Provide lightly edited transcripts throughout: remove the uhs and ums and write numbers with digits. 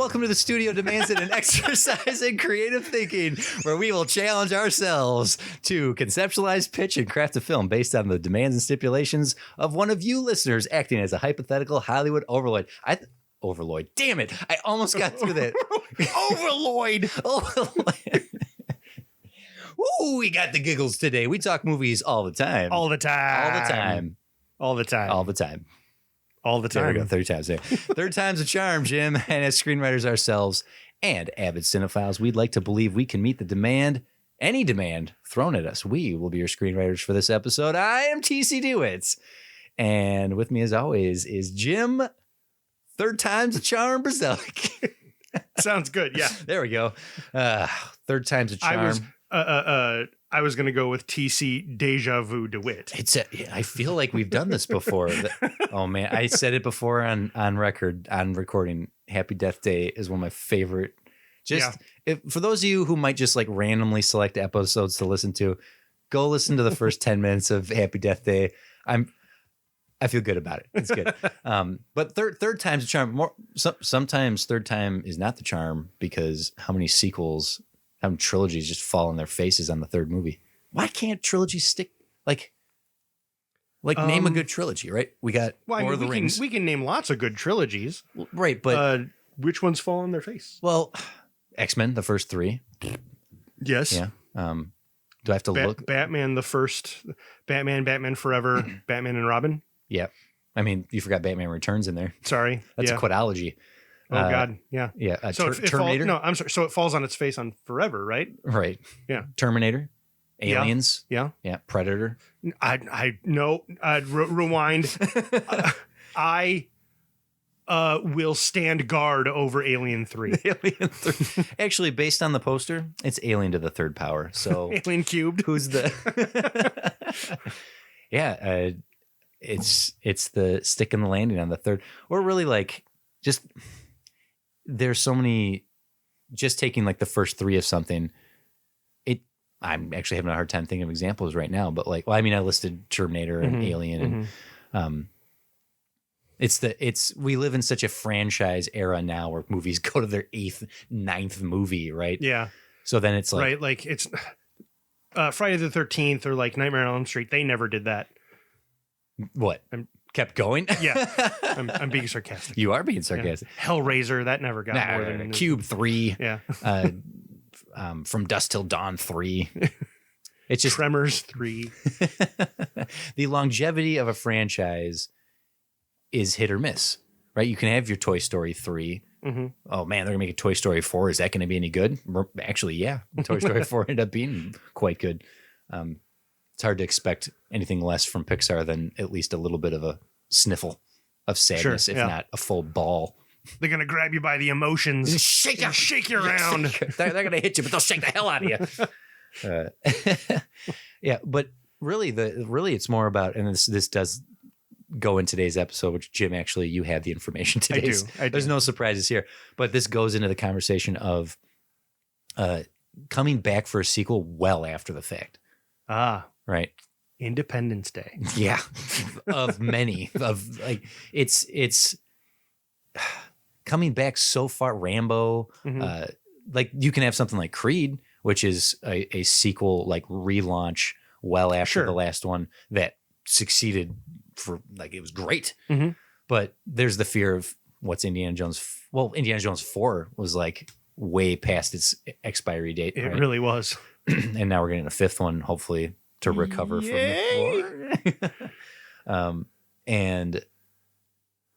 welcome to the Studio Demands It, an exercise in creative thinking where we will challenge ourselves to conceptualize, pitch, and craft a film based on the demands and stipulations of one of you listeners acting as a hypothetical Hollywood overlord. Overlord. Damn it. I almost got through that. Overlord. Ooh, we got the giggles today. We talk movies all the time. All the time. All the time. All the time. All the time. All the time. There we go. 30 times there. Third time's a charm, Jim. And as screenwriters ourselves and avid cinephiles, we'd like to believe we can meet the demand, any demand thrown at us. We will be your screenwriters for this episode. I am TC DeWitt. And with me, as always, is Jim. Third time's a charm, Burzelic. Sounds good. Yeah. There we go. Third time's a charm. I was going to go with TC Deja Vu DeWitt. I feel like we've done this before. Oh man, I said it before on recording. Happy Death Day is one of my favorite. For those of you who might just like randomly select episodes to listen to, go listen to the first 10 minutes of Happy Death Day. I feel good about it. It's good. But third time's a charm. Sometimes third time is not the charm because how many trilogies just fall on their faces on the third movie. Why can't trilogies stick? Like name a good trilogy, right? We got Lord of the Rings. We can name lots of good trilogies. Right, but which ones fall on their face? Well, X-Men, the first three. Yes. Yeah. Do I have to look? Batman, the first. Batman Forever, Batman and Robin. Yeah. I mean, you forgot Batman Returns in there. Sorry. That's a quadology. Oh God, yeah, yeah. Terminator. I'm sorry. So it falls on its face on Forever, right? Right. Yeah. Terminator, Aliens. Yeah. Yeah. Predator. I no. Rewind. I will stand guard over Alien 3. Alien 3. Actually, based on the poster, it's Alien to the Third Power. So Alien Cubed. Who's the? Yeah. It's the stick in the landing on the third, or really like just. There's so many, just taking like the first three of something. I'm actually having a hard time thinking of examples right now, but like, well, I mean, I listed Terminator and Alien and, we live in such a franchise era now where movies go to their 8th, 9th movie. Right. Yeah. So then it's like, right. Like it's Friday the 13th or like Nightmare on Elm Street. They never did that. What? Kept going. Yeah, I'm being sarcastic. You are being sarcastic. Yeah. Hellraiser, that never got more than Cube 3. Yeah. From Dusk Till Dawn 3. It's just Tremors 3. The longevity of a franchise is hit or miss, right? You can have your Toy Story 3. Mm-hmm. Oh man, they're gonna make a Toy Story 4. Is that going to be any good? Actually, yeah. Toy Story 4 ended up being quite good. It's hard to expect anything less from Pixar than at least a little bit of a sniffle of sadness, if not a full ball. They're going to grab you by the emotions. Shake you around. They're going to hit you, but they'll shake the hell out of you. Yeah, but really it's more about, and this does go in today's episode, which Jim, actually, you have the information today. I do. There's no surprises here, but this goes into the conversation of coming back for a sequel well after the fact. Right. Independence Day. Yeah. Of many of like, it's coming back so far. Rambo, like you can have something like Creed, which is a sequel, like relaunch well after the last one that succeeded for like, it was great. Mm-hmm. But there's the fear of what's Indiana Jones. Well, Indiana Jones 4 was like way past its expiry date. It really was. And now we're getting a fifth one, hopefully, to recover from the 4. And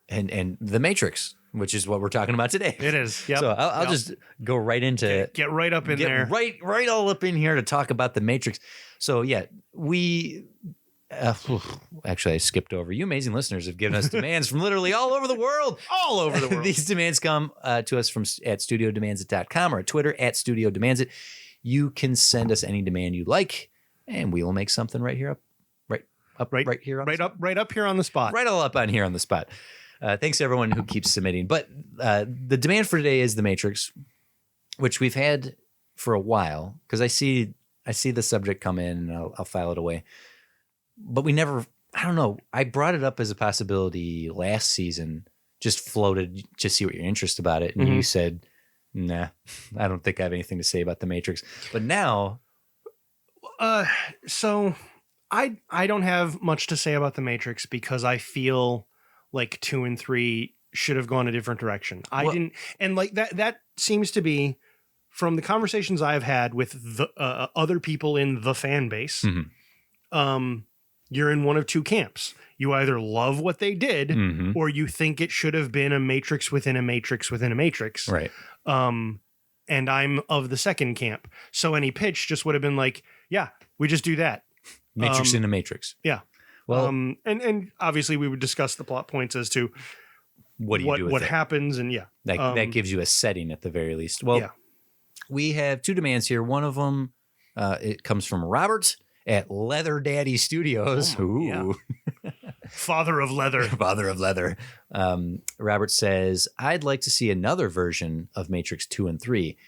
The Matrix, which is what we're talking about today. It is. Yep. So I'll just go right into get right up in there. Right all up in here to talk about The Matrix. So yeah, we actually I skipped over. You amazing listeners have given us demands from literally all over the world. All over the world. These demands come to us at studiodemandsit.com or at Twitter at studiodemandsit. You can send us any demand you like, and we will make something right here right here on the spot. Right all up on here on the spot. Thanks to everyone who keeps submitting. But the demand for today is The Matrix, which we've had for a while because I see the subject come in and I'll file it away. But we never, I don't know. I brought it up as a possibility last season just floated to see what your interest about it. And you said, nah, I don't think I have anything to say about The Matrix. But now... So I don't have much to say about The Matrix because I feel like 2 and 3 should have gone a different direction. I didn't... And like that seems to be, from the conversations I've had with the other people in the fan base, you're in one of two camps. You either love what they did or you think it should have been a Matrix within a Matrix within a Matrix. Right. And I'm of the second camp. So any pitch just would have been like, yeah, we just do that. Matrix in a Matrix. Yeah. Well, and obviously we would discuss the plot points as to what do you do with what it? happens. And that gives you a setting at the very least. Well, we have two demands here. One of them, it comes from Robert at Leather Daddy Studios. Ooh. Yeah. Father of leather. Father of leather. Robert says, I'd like to see another version of Matrix 2 and 3.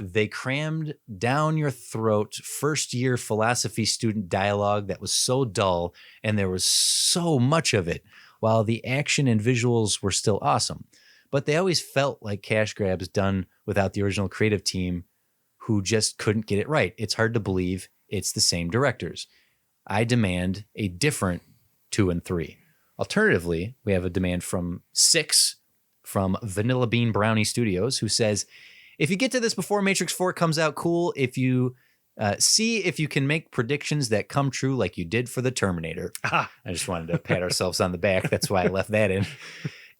They crammed down your throat first-year philosophy student dialogue that was so dull, and there was so much of it, while the action and visuals were still awesome. But they always felt like cash grabs done without the original creative team who just couldn't get it right. It's hard to believe it's the same directors. I demand a different 2 and 3. Alternatively, we have a demand from 6 from Vanilla Bean Brownie Studios, who says, if you get to this before Matrix 4 comes out, cool. If you see if you can make predictions that come true like you did for the Terminator. I just wanted to pat ourselves on the back. That's why I left that in.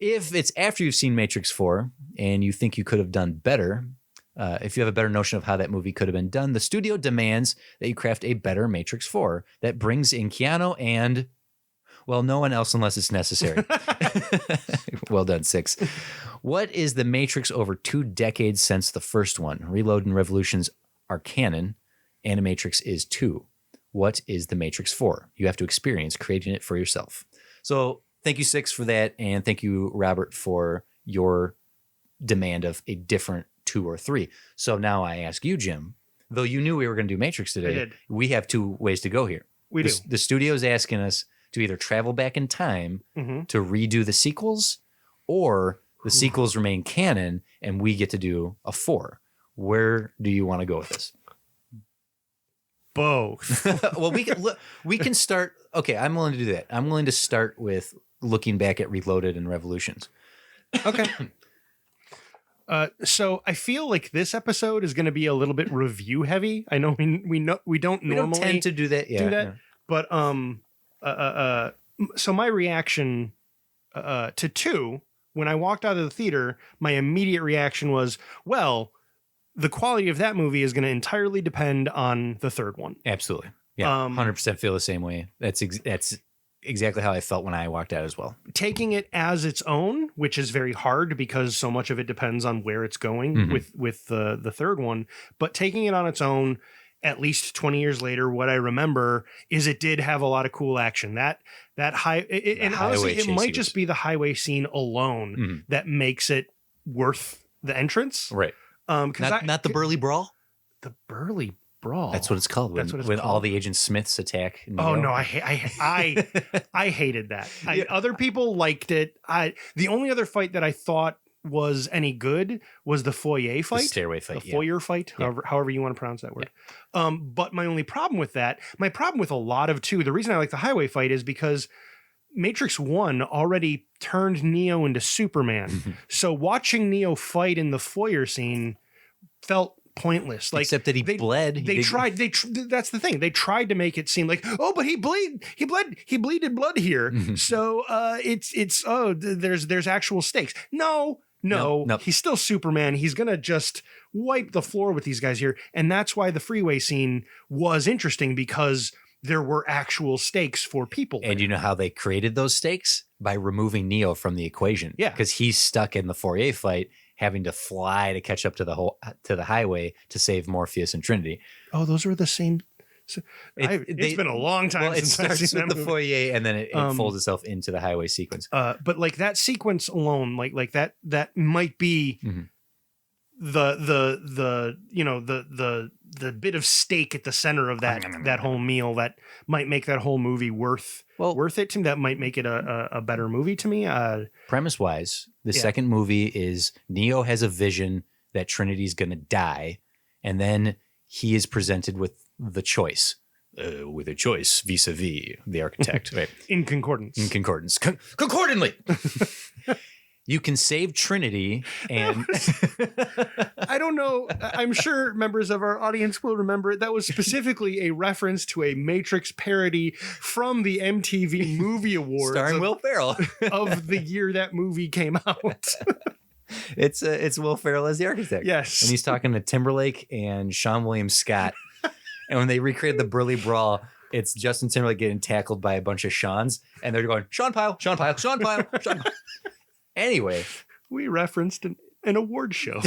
If it's after you've seen Matrix 4 and you think you could have done better, if you have a better notion of how that movie could have been done, the studio demands that you craft a better Matrix 4 that brings in Keanu and, well, no one else unless it's necessary. Well done, 6. What is the Matrix over 2 decades since the first one? Reload and Revolutions are canon. Animatrix is 2. What is the Matrix 4? You have to experience creating it for yourself. So thank you, 6, for that. And thank you, Robert, for your demand of a different 2 or 3. So now I ask you, Jim, though you knew we were going to do Matrix today, we have 2 ways to go here. We do. The studio's asking us to either travel back in time to redo the sequels, or the sequels remain canon and we get to do a 4. Where do you want to go with this? Both. Well, we can start. Okay, I'm willing to do that. I'm willing to start with looking back at Reloaded and Revolutions. Okay. So I feel like this episode is going to be a little bit review heavy. I know we don't normally tend to do that. Yeah, but so my reaction to 2, when I walked out of the theater, my immediate reaction was, well, the quality of that movie is going to entirely depend on the third one. Absolutely. Yeah. 100% feel the same way. That's exactly how I felt when I walked out as well. Taking it as its own, which is very hard because so much of it depends on where it's going with the third one, but taking it on its own, at least 20 years later, what I remember is it did have a lot of cool action. That and honestly, it might just be the highway scene alone that makes it worth the entrance. Right. Not the Burly Brawl? The Burly Brawl. That's what it's called. When all the Agent Smiths attack. Oh no, I hated that. Other people liked it. The only other fight that I thought was any good was the foyer fight. The stairway fight. The foyer fight, however you want to pronounce that word. Yeah. But my only problem with that, my problem with a lot of 2, the reason I like the highway fight is because Matrix 1 already turned Neo into Superman. So watching Neo fight in the foyer scene felt pointless. Like, except that he bled. That's the thing. They tried to make it seem like, oh, but he bleeded blood here. So there's actual stakes. No. He's still Superman. He's gonna just wipe the floor with these guys here. And that's why the freeway scene was interesting, because there were actual stakes for people. And you know how they created those stakes? By removing Neo from the equation. Yeah. Because he's stuck in the foyer fight, having to fly to catch up to the highway to save Morpheus and Trinity. Oh, those were the same. It's been a long time since I've seen with the foyer, and then it folds itself into the highway sequence. But like that sequence alone, like that might be the bit of steak at the center of that whole meal that might make that whole movie worth it to me. That might make it a better movie to me. Premise wise, the second movie is Neo has a vision that Trinity's going to die, and then he is presented with the choice. With a choice vis-a-vis the architect. Right. In concordance. Concordantly. You can save Trinity and... I don't know. I'm sure members of our audience will remember it. That was specifically a reference to a Matrix parody from the MTV Movie Awards. Starring Will Ferrell. Of the year that movie came out. It's Will Ferrell as the architect. Yes. And he's talking to Timberlake and Sean William Scott. And when they recreate the Burley Brawl, it's Justin Timberlake getting tackled by a bunch of Seans. And they're going, Sean Pyle, Sean Pyle, Sean Pyle, Sean Pyle. Anyway. We referenced an award show.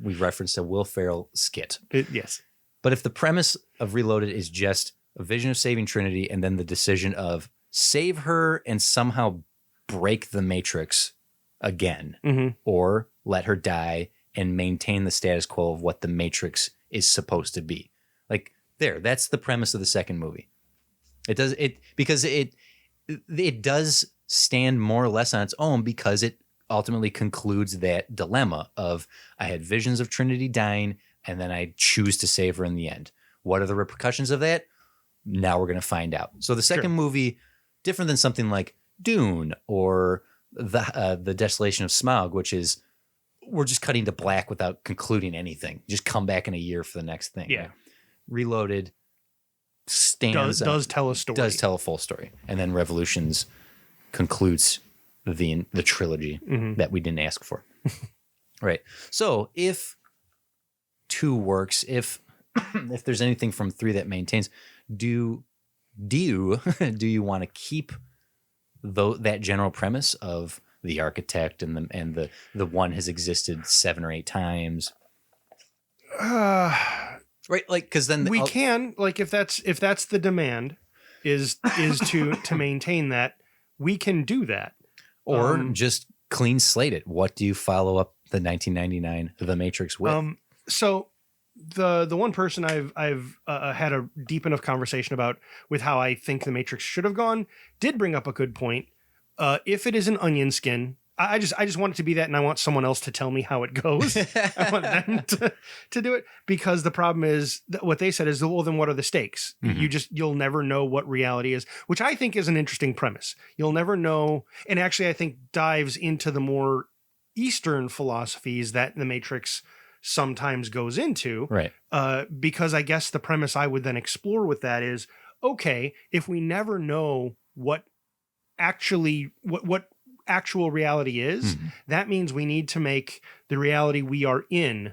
We referenced a Will Ferrell skit. Yes. But if the premise of Reloaded is just a vision of saving Trinity and then the decision of save her and somehow break the Matrix again, or let her die and maintain the status quo of what the Matrix is supposed to be. Like that's the premise of the second movie. Because it does stand more or less on its own because it ultimately concludes that dilemma of I had visions of Trinity dying and then I choose to save her in the end. What are the repercussions of that? Now we're going to find out. So the second movie, different than something like Dune or the Desolation of Smaug, which is we're just cutting to black without concluding anything. Just come back in a year for the next thing. Yeah. Right? Reloaded does tell a story. Does tell a full story. And then Revolutions concludes the trilogy that we didn't ask for. Right. So if 2 works, if there's anything from 3 that maintains, do you want to keep that general premise of the architect and the one has existed 7 or 8 times? Right, like because then we can, like, if that's the demand is to maintain that, we can do that. Or just clean slate it. What do you follow up the 1999 The Matrix with? So the one person I've had a deep enough conversation about with how I think The Matrix should have gone did bring up a good point. If it is an onion skin, I just want it to be that, and I want someone else to tell me how it goes. I want them to do it, because the problem is that what they said is, well, then what are the stakes? You'll never know what reality is, which I think is an interesting premise. You'll never know, and actually I think dives into the more Eastern philosophies that The Matrix sometimes goes into. Right. Because I guess the premise I would then explore with that is, okay, if we never know what actual reality is, that means we need to make the reality we are in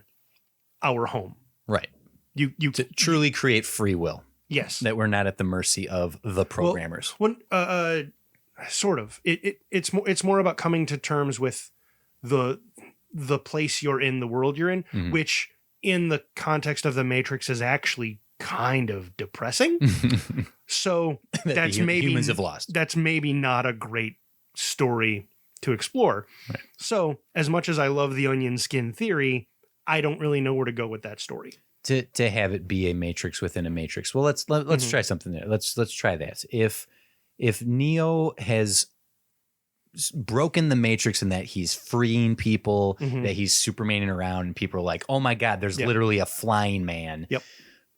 our home. Right. You to truly create free will. Yes. That we're not at the mercy of the programmers. Sort of. It's more about coming to terms with the place you're in, the world you're in, which in the context of the Matrix is actually kind of depressing. So that's maybe humans have lost. That's maybe not a great story to explore. Right. So as much as I love the onion skin theory, I don't really know where to go with that story. To have it be a matrix within a matrix. Well, let's try something there. Let's try that. If Neo has broken the matrix in that he's freeing people, that he's Supermaning around, and people are like, oh my God, there's literally a flying man. Yep.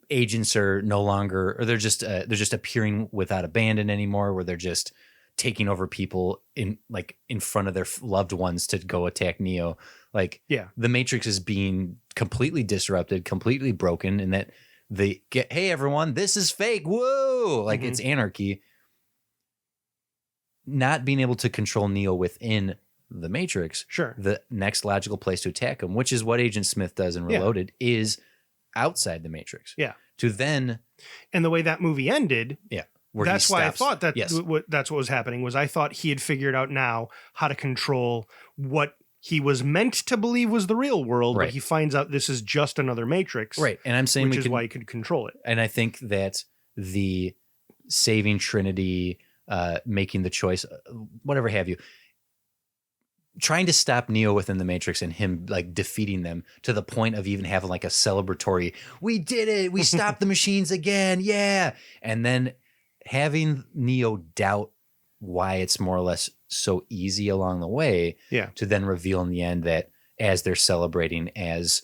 Agents are no longer, or they're just appearing without abandon anymore, where they're just taking over people in front of their loved ones to go attack Neo. Like, the Matrix is being completely disrupted, completely broken, and that they get, hey everyone, this is fake. Whoa. Like it's anarchy. Not being able to control Neo within the Matrix. Sure. The next logical place to attack him, which is what Agent Smith does in Reloaded, is outside the Matrix. Yeah. To then. And the way that movie ended. Yeah. That's why I thought that that's what was happening, was I thought he had figured out now how to control what he was meant to believe was the real world, but he finds out this is just another Matrix. Right. And I'm saying which is why he could control it. And I think that the saving Trinity, making the choice, whatever have you, trying to stop Neo within the Matrix and him like defeating them to the point of even having like a celebratory, we did it, we stopped the machines again, yeah. And then having Neo doubt why it's more or less so easy along the way, to then reveal in the end that as they're celebrating, as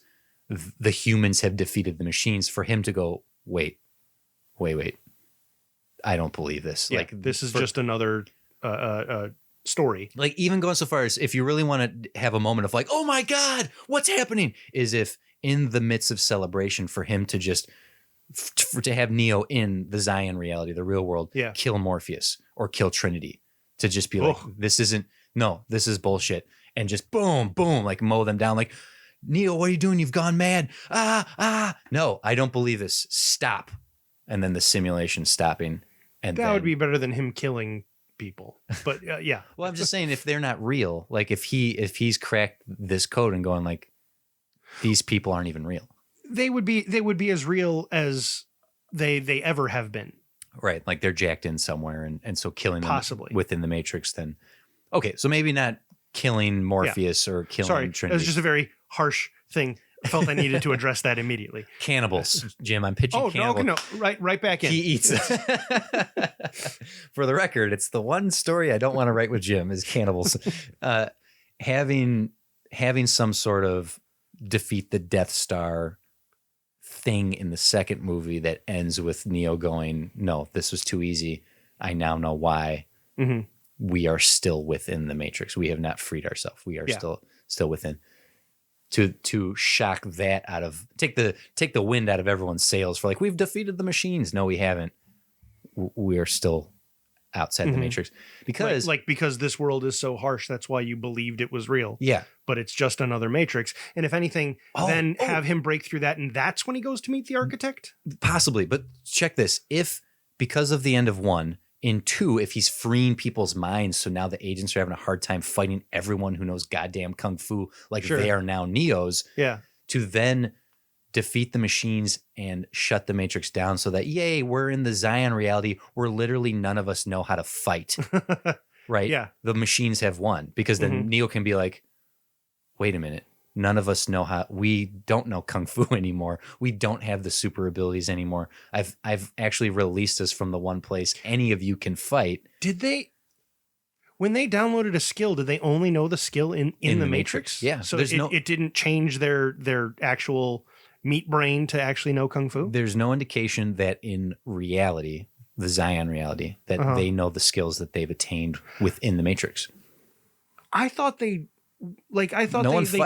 the humans have defeated the machines, for him to go, wait, I don't believe this. Yeah, like this is just another story. Like even going so far as if you really want to have a moment of like, oh my God, what's happening? Is if in the midst of celebration for him to just, to have Neo in the Zion reality, the real world, kill Morpheus or kill Trinity, to just be like, this is bullshit. And just boom, boom, like mow them down. Like, Neo, what are you doing? You've gone mad. No, I don't believe this. Stop. And then the simulation stopping. And that would be better than him killing people. But yeah. Well, I'm just saying, if they're not real, like if he's cracked this code and going like, these people aren't even real. They would be as real as they ever have been. Right. Like they're jacked in somewhere. And so killing them possibly within the Matrix then. Okay. So maybe not killing Morpheus or killing Trinity. It was just a very harsh thing. I felt I needed to address that immediately. Cannibals, Jim. I'm pitching cannibals. No. Right back in. He eats. For the record, it's the one story I don't want to write with Jim is cannibals. Having some sort of defeat the Death Star thing in the second movie that ends with Neo going, no, this was too easy. I now know why. Mm-hmm. We are still within the Matrix. We have not freed ourselves. We are still within. To shock that out of take the wind out of everyone's sails for like, we've defeated the machines. No, we haven't. We are still outside the Matrix because because this world is so harsh. That's why you believed it was real. Yeah, but it's just another Matrix. And if anything, have him break through that, and that's when he goes to meet the architect. Possibly, but check this: if because of the end of 1. In 2, if he's freeing people's minds, so now the agents are having a hard time fighting everyone who knows goddamn kung fu, like they are now Neos. Yeah. To then defeat the machines and shut the Matrix down, so that yay, we're in the Zion reality where literally none of us know how to fight. Right? Yeah. The machines have won because then Neo can be like, wait a minute. None of us know how. We don't know kung fu anymore. We don't have the super abilities anymore. I've actually released us from the one place any of you can fight. Did they? When they downloaded a skill, did they only know the skill in the Matrix? Yeah. So it didn't change their actual meat brain to actually know kung fu. There's no indication that in reality, the Zion reality, that they know the skills that they've attained within the Matrix. I thought they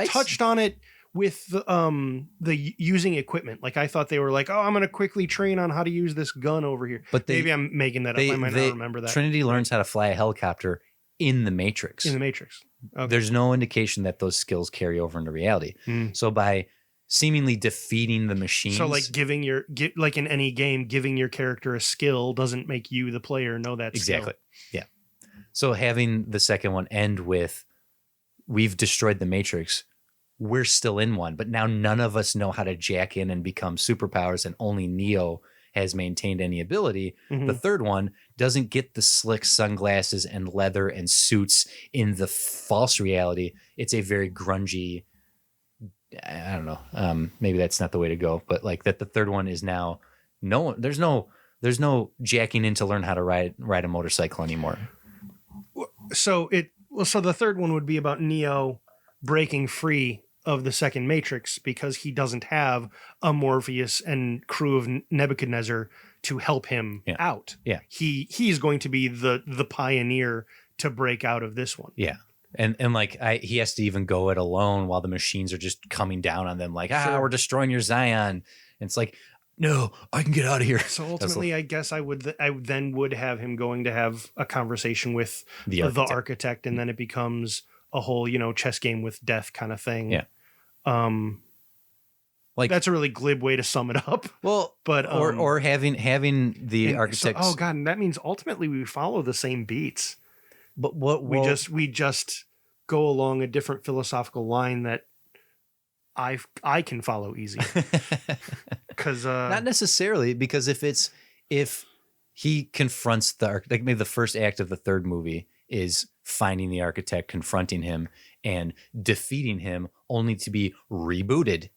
touched on it with the using equipment. Like I thought they were like, oh, I'm going to quickly train on how to use this gun over here. But maybe I'm making that up. I might not remember that. Trinity learns how to fly a helicopter in the Matrix. In the Matrix. Okay. There's no indication that those skills carry over into reality. So by seemingly defeating the machines. So like like in any game, giving your character a skill doesn't make you, the player, know that exactly. Skill. Yeah. So having the second one end with, we've destroyed the Matrix. We're still in one, but now none of us know how to jack in and become superpowers, and only Neo has maintained any ability. The third one doesn't get the slick sunglasses and leather and suits in the false reality. It's a very grungy, I don't know. Maybe that's not the way to go, but like that the third one is now there's no jacking in to learn how to ride a motorcycle anymore. So the third one would be about Neo breaking free of the second Matrix because he doesn't have a Morpheus and crew of Nebuchadnezzar to help him out. Yeah. He's going to be the pioneer to break out of this one. Yeah. And like he has to even go it alone while the machines are just coming down on them like, we're destroying your Zion. And it's like, no, I can get out of here. So ultimately, I guess I would have him going to have a conversation with the architect, and then it becomes a whole, chess game with death kind of thing. Yeah. Like that's a really glib way to sum it up. Well, but or having the architects. Oh God, and that means ultimately we follow the same beats. But we just go along a different philosophical line that I can follow easy. Because not necessarily, because if he confronts like maybe the first act of the third movie is finding the architect, confronting him, and defeating him, only to be rebooted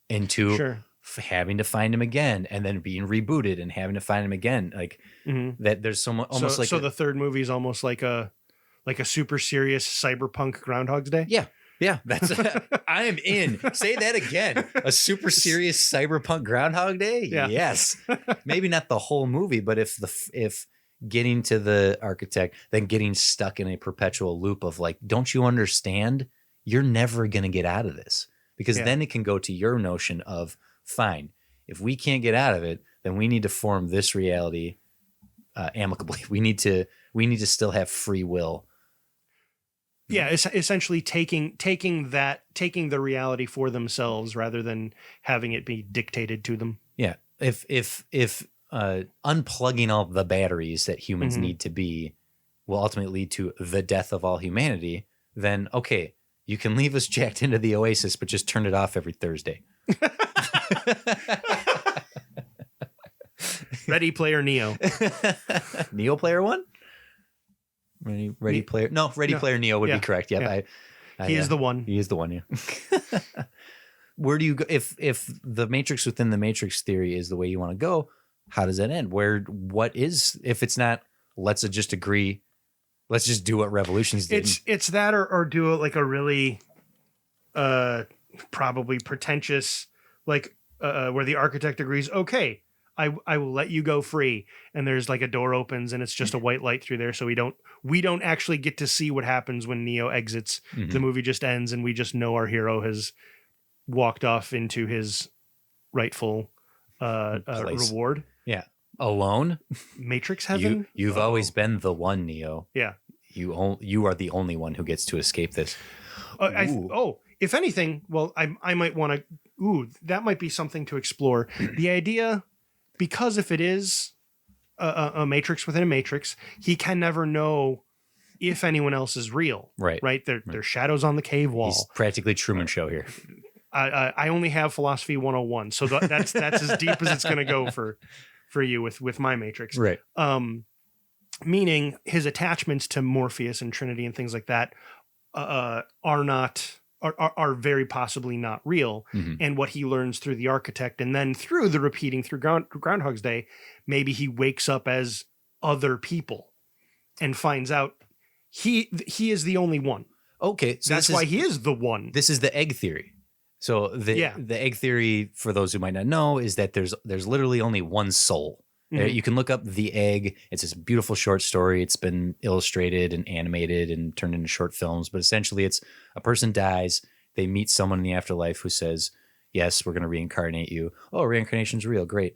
into having to find him again, and then being rebooted and having to find him again. Like that. There's almost like the third movie is almost like a super serious cyberpunk Groundhog's Day. Yeah, that's I am in. Say that again. A super serious cyberpunk Groundhog Day. Yeah. Yes, maybe not the whole movie, but if getting to the architect, then getting stuck in a perpetual loop of like, don't you understand? You're never going to get out of this, because then it can go to your notion of, fine, if we can't get out of it, then we need to form this reality amicably. We need to still have free will. Yeah, it's essentially taking the reality for themselves rather than having it be dictated to them. Yeah, if unplugging all the batteries that humans need to be will ultimately lead to the death of all humanity, then okay, you can leave us jacked into the Oasis, but just turn it off every Thursday. Ready Player Neo. Neo Player One? Ready Player? No, Ready Player Neo would be correct. Yep. Yeah. He is the one. He is the one, yeah. Where do you go if the Matrix within the Matrix theory is the way you want to go? How does that end? What is, if it's not, let's just agree, let's just do what Revolutions did. It's that or do it like a really probably pretentious, like where the architect agrees, okay, I will let you go free, and there's like a door opens and it's just a white light through there, so we don't actually get to see what happens when Neo exits. The movie just ends and we just know our hero has walked off into his rightful reward. Yeah. Alone? Matrix heaven? You've always been the one, Neo. Yeah. You are the only one who gets to escape this. If anything, well, I might want to, that might be something to explore. The idea, because if it is a matrix within a matrix, he can never know if anyone else is real. Right. There's shadows on the cave wall. He's practically Truman Show here. I only have philosophy 101, so that's as deep as it's going to go for you with my matrix. Right. Meaning his attachments to Morpheus and Trinity and things like that are very possibly not real. And what he learns through the architect, and then through the repeating through Groundhog's Day, maybe he wakes up as other people and finds out he is the only one. Okay, so that's why he is the one. This is the egg theory. So the egg theory, for those who might not know, is that there's literally only one soul. You can look up The Egg. It's this beautiful short story. It's been illustrated and animated and turned into short films. But essentially, it's a person dies. They meet someone in the afterlife who says, yes, we're going to reincarnate you. Oh, reincarnation's real. Great.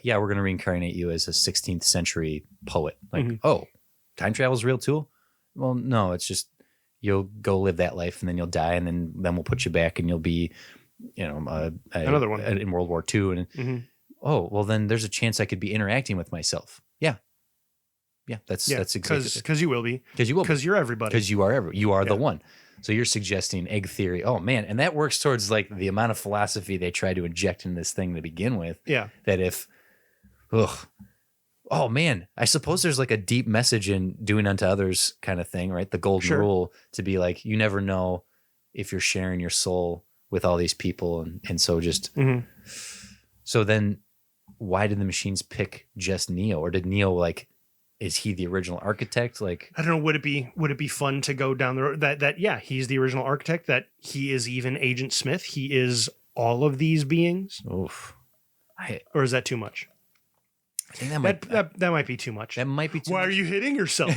Yeah, we're going to reincarnate you as a 16th century poet. Like, oh, time travel's real too? Well, no, it's just you'll go live that life and then you'll die, and then we'll put you back and you'll be, another one in World War II. And oh, well, then there's a chance I could be interacting with myself. Yeah. That's exactly because you will be. Because you're everybody. Because you are the one. So you're suggesting egg theory. Oh man, and that works towards like the amount of philosophy they try to inject in this thing to begin with. Yeah. That if, oh man, I suppose there's like a deep message in doing unto others kind of thing, right? The golden rule, to be like, you never know if you're sharing your soul with all these people, and so just so then. Why did the machines pick just Neo, or did Neo, like, is he the original architect? Like, I don't know. Would it be fun to go down the road that he's the original architect, that he is even Agent Smith. He is all of these beings. Oof. Or is that too much? I think that might be too much. That might be too much. Why are you hitting yourself?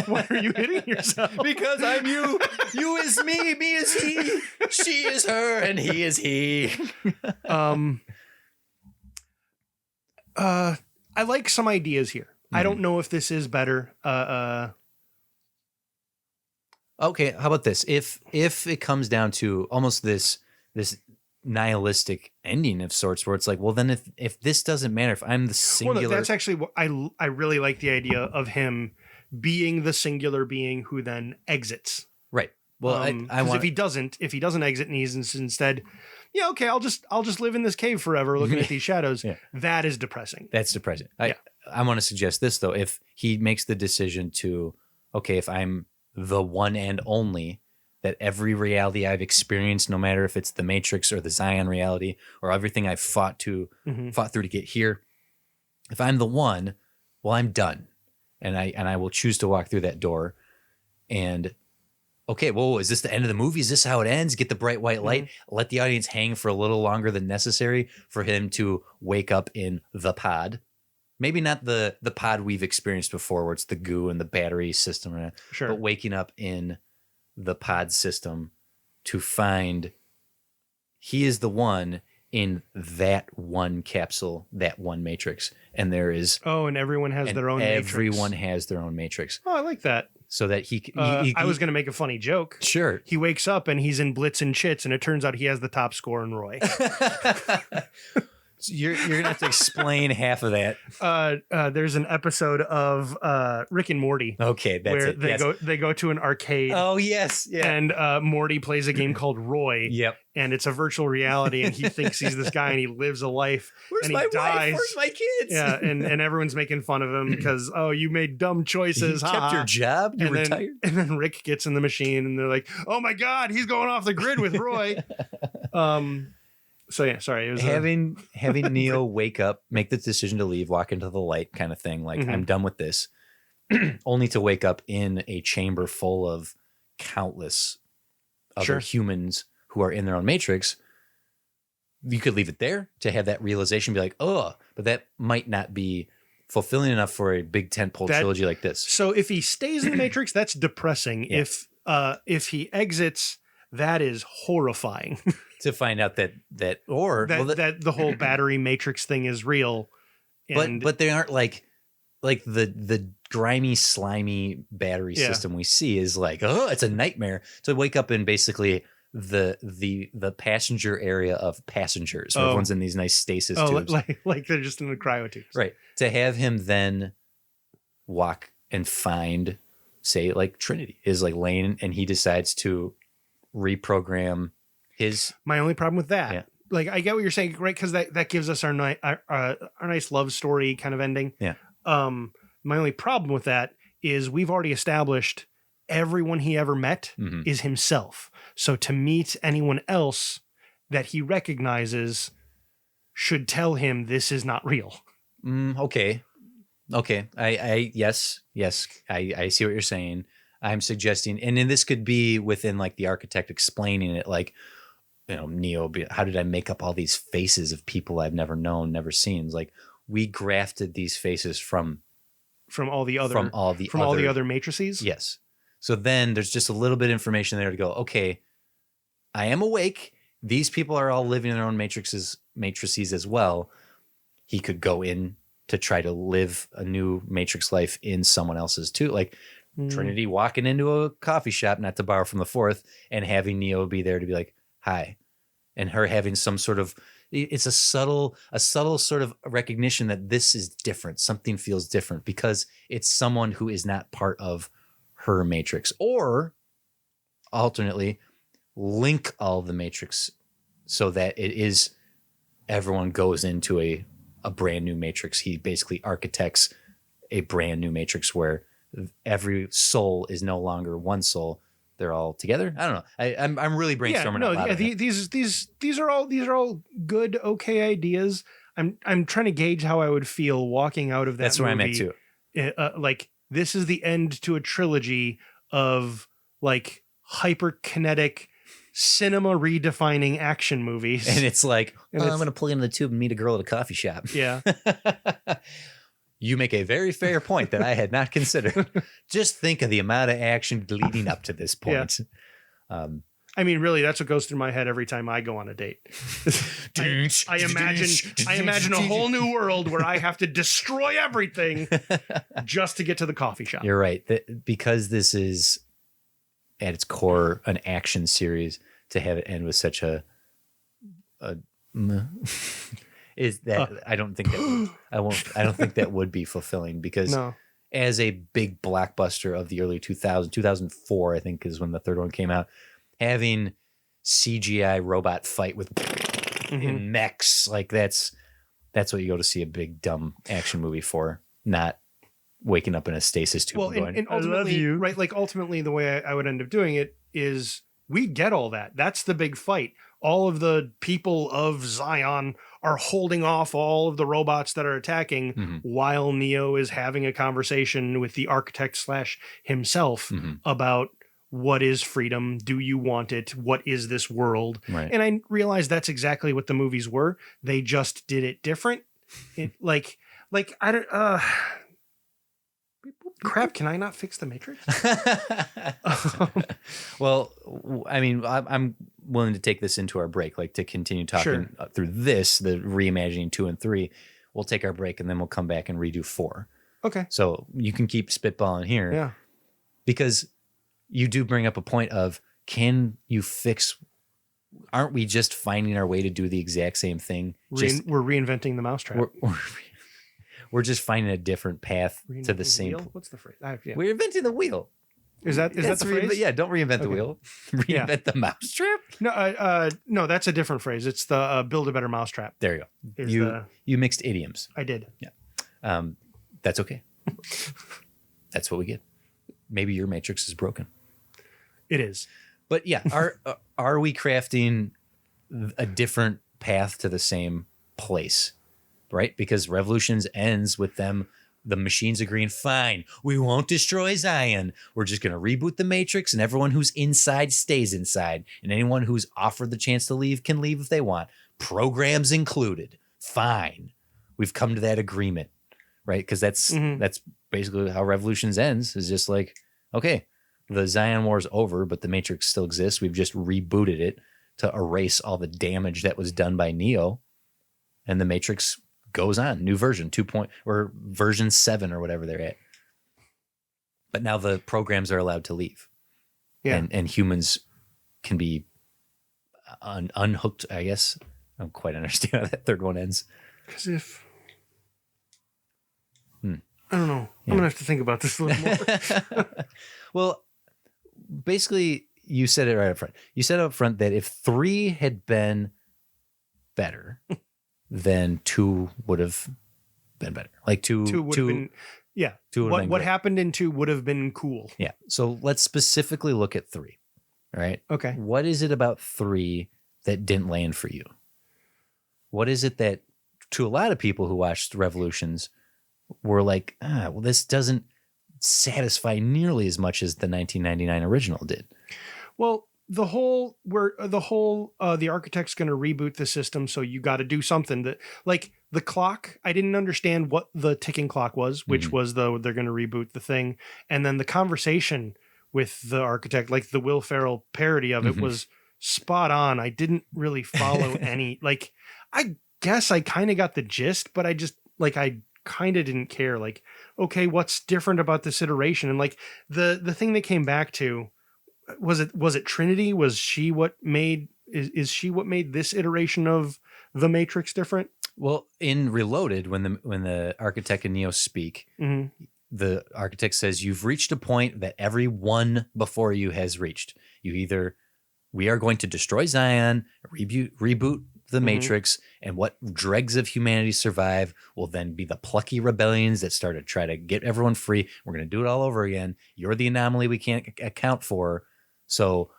Why are you hitting yourself? Because I'm you. You is me. Me is he. She is her, and he is he. I like some ideas here. I don't know if this is better. Okay, how about this? If it comes down to almost this nihilistic ending of sorts, where it's like, well, then if this doesn't matter, if I'm the singular, well, that's actually what I really like the idea of him being the singular being who then exits. Right. Well, if he doesn't exit and he's instead, okay, I'll just live in this cave forever looking at these shadows. That is depressing. That's depressing. I want to suggest this though. If he makes the decision to, okay, if I'm the one and only, that every reality I've experienced, no matter if it's the Matrix or the Zion reality or everything I've fought through to get here, if I'm the one, well, I'm done. And I will choose to walk through that door. And okay, whoa, is this the end of the movie? Is this how it ends? Get the bright white light, let the audience hang for a little longer than necessary for him to wake up in the pod. Maybe not the pod we've experienced before, where it's the goo and the battery system, but waking up in the pod system to find he is the one in that one capsule, that one matrix. And there is... Oh, and everyone has their own matrix. Everyone has their own matrix. Oh, I like that. So that I was going to make a funny joke. Sure. He wakes up and he's in Blitz and Chits, and it turns out he has the top score in Roy. So you're going to have to explain half of that. There's an episode of Rick and Morty. Okay, that's where it. They go to an arcade. Oh, yes. Yeah. And Morty plays a game called Roy. Yep. And it's a virtual reality, and he thinks he's this guy, and he lives a life. Where's and my he dies. wife? Where's my kids? Yeah, and everyone's making fun of him because, oh, you made dumb choices. You kept your job? You retired? And then Rick gets in the machine, and they're like, oh, my God, he's going off the grid with Roy. So yeah, sorry. It was having Neo wake up, make the decision to leave, walk into the light kind of thing. Like, I'm done with this. Only to wake up in a chamber full of countless other humans who are in their own matrix. You could leave it there to have that realization, be like, oh, but that might not be fulfilling enough for a big tentpole trilogy like this. So if he stays in the matrix, that's depressing. Yeah. If he exits, that is horrifying. To find out that the whole battery matrix thing is real. But they aren't like the grimy, slimy battery system we see is like, oh, it's a nightmare. To wake up in basically the passenger area of passengers. Where everyone's in these nice stasis tubes. Like they're just in the cryo tubes. Right. To have him then walk and find, say, like Trinity is like laying, and he decides to reprogram his... My only problem with that, like, I get what you're saying, right? Because that gives us our nice love story kind of ending. Yeah. My only problem with that is we've already established everyone he ever met is himself. So to meet anyone else that he recognizes should tell him this is not real. Okay. Yes. I see what you're saying. I'm suggesting, and then this could be within like the architect explaining it, like, you know, Neo, how did I make up all these faces of people I've never known, never seen? It's like, we grafted these faces from all the other matrices. Yes. So then there's just a little bit of information there to go, okay, I am awake. These people are all living in their own matrices as well. He could go in to try to live a new matrix life in someone else's too. Like Trinity walking into a coffee shop, not to borrow from the fourth, and having Neo be there to be like, hi. And her having some sort of, it's a subtle sort of recognition that this is different. Something feels different because it's someone who is not part of her matrix. Or alternately, link all the matrix so that it is everyone goes into a brand new matrix. He basically architects a brand new matrix where every soul is no longer one soul. They're all together. I don't know. I'm really brainstorming. These are all good, okay ideas. I'm trying to gauge how I would feel walking out of that. That's where I'm at too. Like, this is the end to a trilogy of like hyperkinetic cinema redefining action movies. And it's like, I'm going to plug into the tube and meet a girl at a coffee shop. Yeah. You make a very fair point that I had not considered. Just think of the amount of action leading up to this point. Yeah. I mean, really, that's what goes through my head every time I go on a date. I imagine a whole new world where I have to destroy everything just to get to the coffee shop. You're right. Because this is at its core an action series, to have it end with such a is that I don't think that would be fulfilling, because as a big blockbuster of the early 2004, I think is when the third one came out, having CGI robot fight with in mechs, like that's what you go to see a big dumb action movie for, not waking up in a stasis tube Well, and going, and I love ultimately, you. right? Like ultimately, the way I would end up doing it is we get all that. That's the big fight. All of the people of Zion are holding off all of the robots that are attacking while Neo is having a conversation with the architect / himself about what is freedom? Do you want it? What is this world? Right. And I realized that's exactly what the movies were. They just did it different. Like I don't crap, can I not fix the Matrix? Well, I mean, I'm willing to take this into our break, like to continue talking through this, the reimagining 2 and 3. We'll take our break and then we'll come back and redo 4. Okay. So you can keep spitballing here. Yeah. Because you do bring up a point of, can you fix, aren't we just finding our way to do the exact same thing? We're reinventing the mousetrap. We're just finding a different path to the same. Wheel? What's the phrase? Yeah. We're inventing the wheel. Is that the phrase? Yeah, don't reinvent the wheel. Reinvent the mousetrap? No, that's a different phrase. It's the build a better mousetrap. There you go. You mixed idioms. I did. Yeah. That's okay. That's what we get. Maybe your matrix is broken. It is. But yeah, are we crafting a different path to the same place? Right? Because Revolutions ends with them, the machines agreeing, fine, we won't destroy Zion. We're just going to reboot the Matrix, and everyone who's inside stays inside. And anyone who's offered the chance to leave can leave if they want. Programs included. Fine. We've come to that agreement. Right? Because that's basically how Revolutions ends, is just like, okay, the Zion War is over, but the Matrix still exists. We've just rebooted it to erase all the damage that was done by Neo. And the Matrix goes on, new version 2. Or version 7 or whatever they're at. But now the programs are allowed to leave. Yeah. And humans can be unhooked, I guess. I don't quite understand how that third one ends. Because if... I don't know. Yeah. I'm going to have to think about this a little more. Well, basically, you said it right up front. You said up front that if 3 had been better, then 2 would have been better. Like 2 would have been, yeah. 2 what happened in 2 would have been cool. Yeah. So let's specifically look at 3. All right. Okay. What is it about 3 that didn't land for you? What is it that, to a lot of people who watched Revolutions, were like, well, this doesn't satisfy nearly as much as the 1999 original did? Well, the architect's going to reboot the system, so you got to do something that, like, the clock. I didn't understand what the ticking clock was, which was they're going to reboot the thing, and then the conversation with the architect, like the Will Ferrell parody of it, was spot on. I didn't really follow any. Like, I guess I kind of got the gist, but I kind of didn't care. Like, okay, what's different about this iteration? And like the thing they came back to, was it Trinity? Was she what made is she what made this iteration of the Matrix different? Well, in Reloaded, when the architect and Neo speak, the architect says, you've reached a point that everyone before you has reached. We are going to destroy Zion, reboot the Matrix, and what dregs of humanity survive will then be the plucky rebellions that start to try to get everyone free. We're going to do it all over again. You're the anomaly we can't account for. So